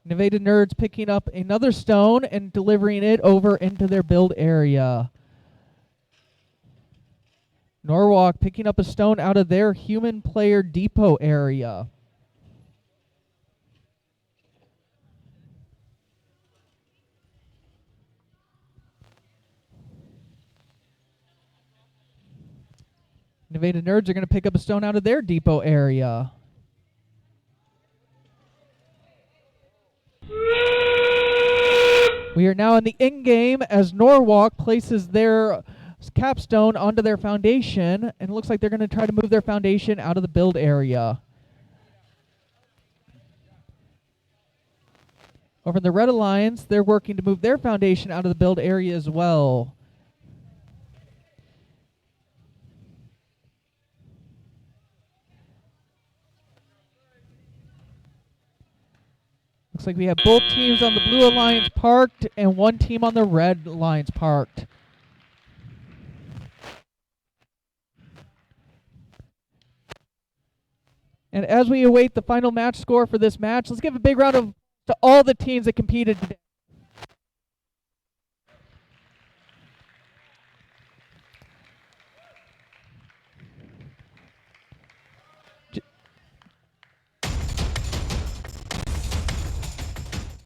Innovative Nerds picking up another stone and delivering it over into their build area. Norwalk picking up a stone out of their human player depot area. Innovative Nerds are going to pick up a stone out of their depot area. We are now in the end game as Norwalk places their capstone onto their foundation, and it looks like they're going to try to move their foundation out of the build area. Over in the Red Alliance, they're working to move their foundation out of the build area as well. Looks like we have both teams on the Blue Alliance parked and one team on the Red Alliance parked. And as we await the final match score for this match, let's give a big round of to all the teams that competed today.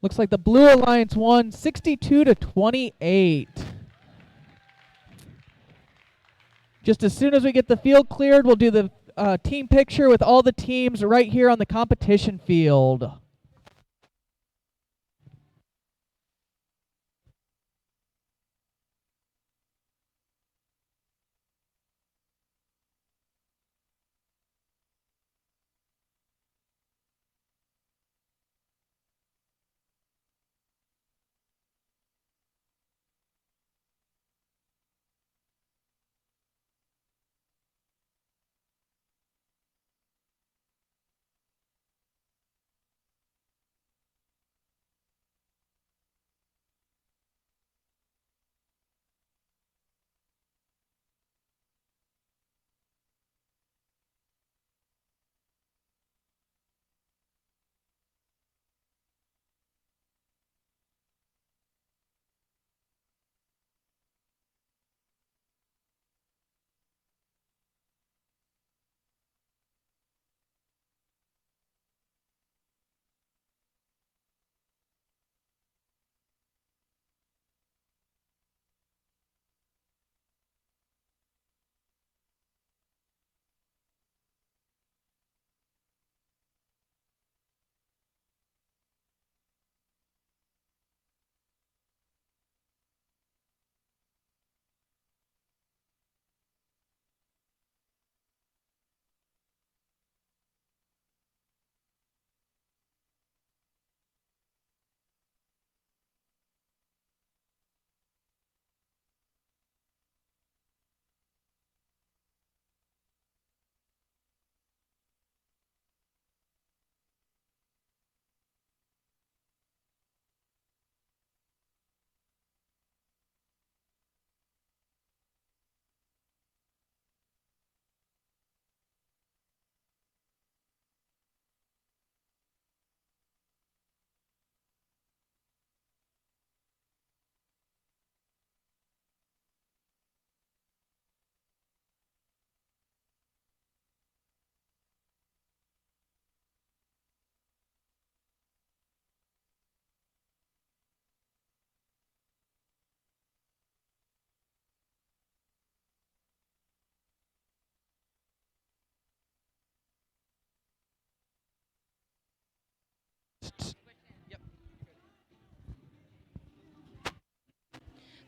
Looks like the Blue Alliance won 62-28. Just as soon as we get the field cleared, we'll do the team picture with all the teams right here on the competition field.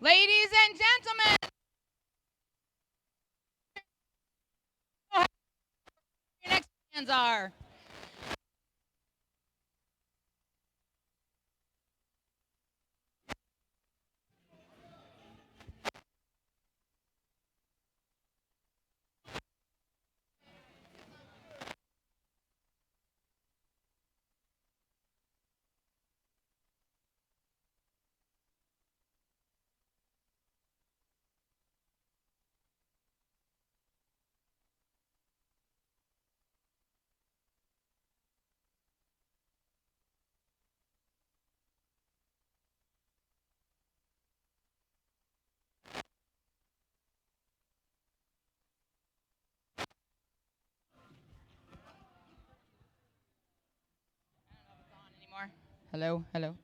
Ladies and gentlemen, your next fans are. Hello, hello.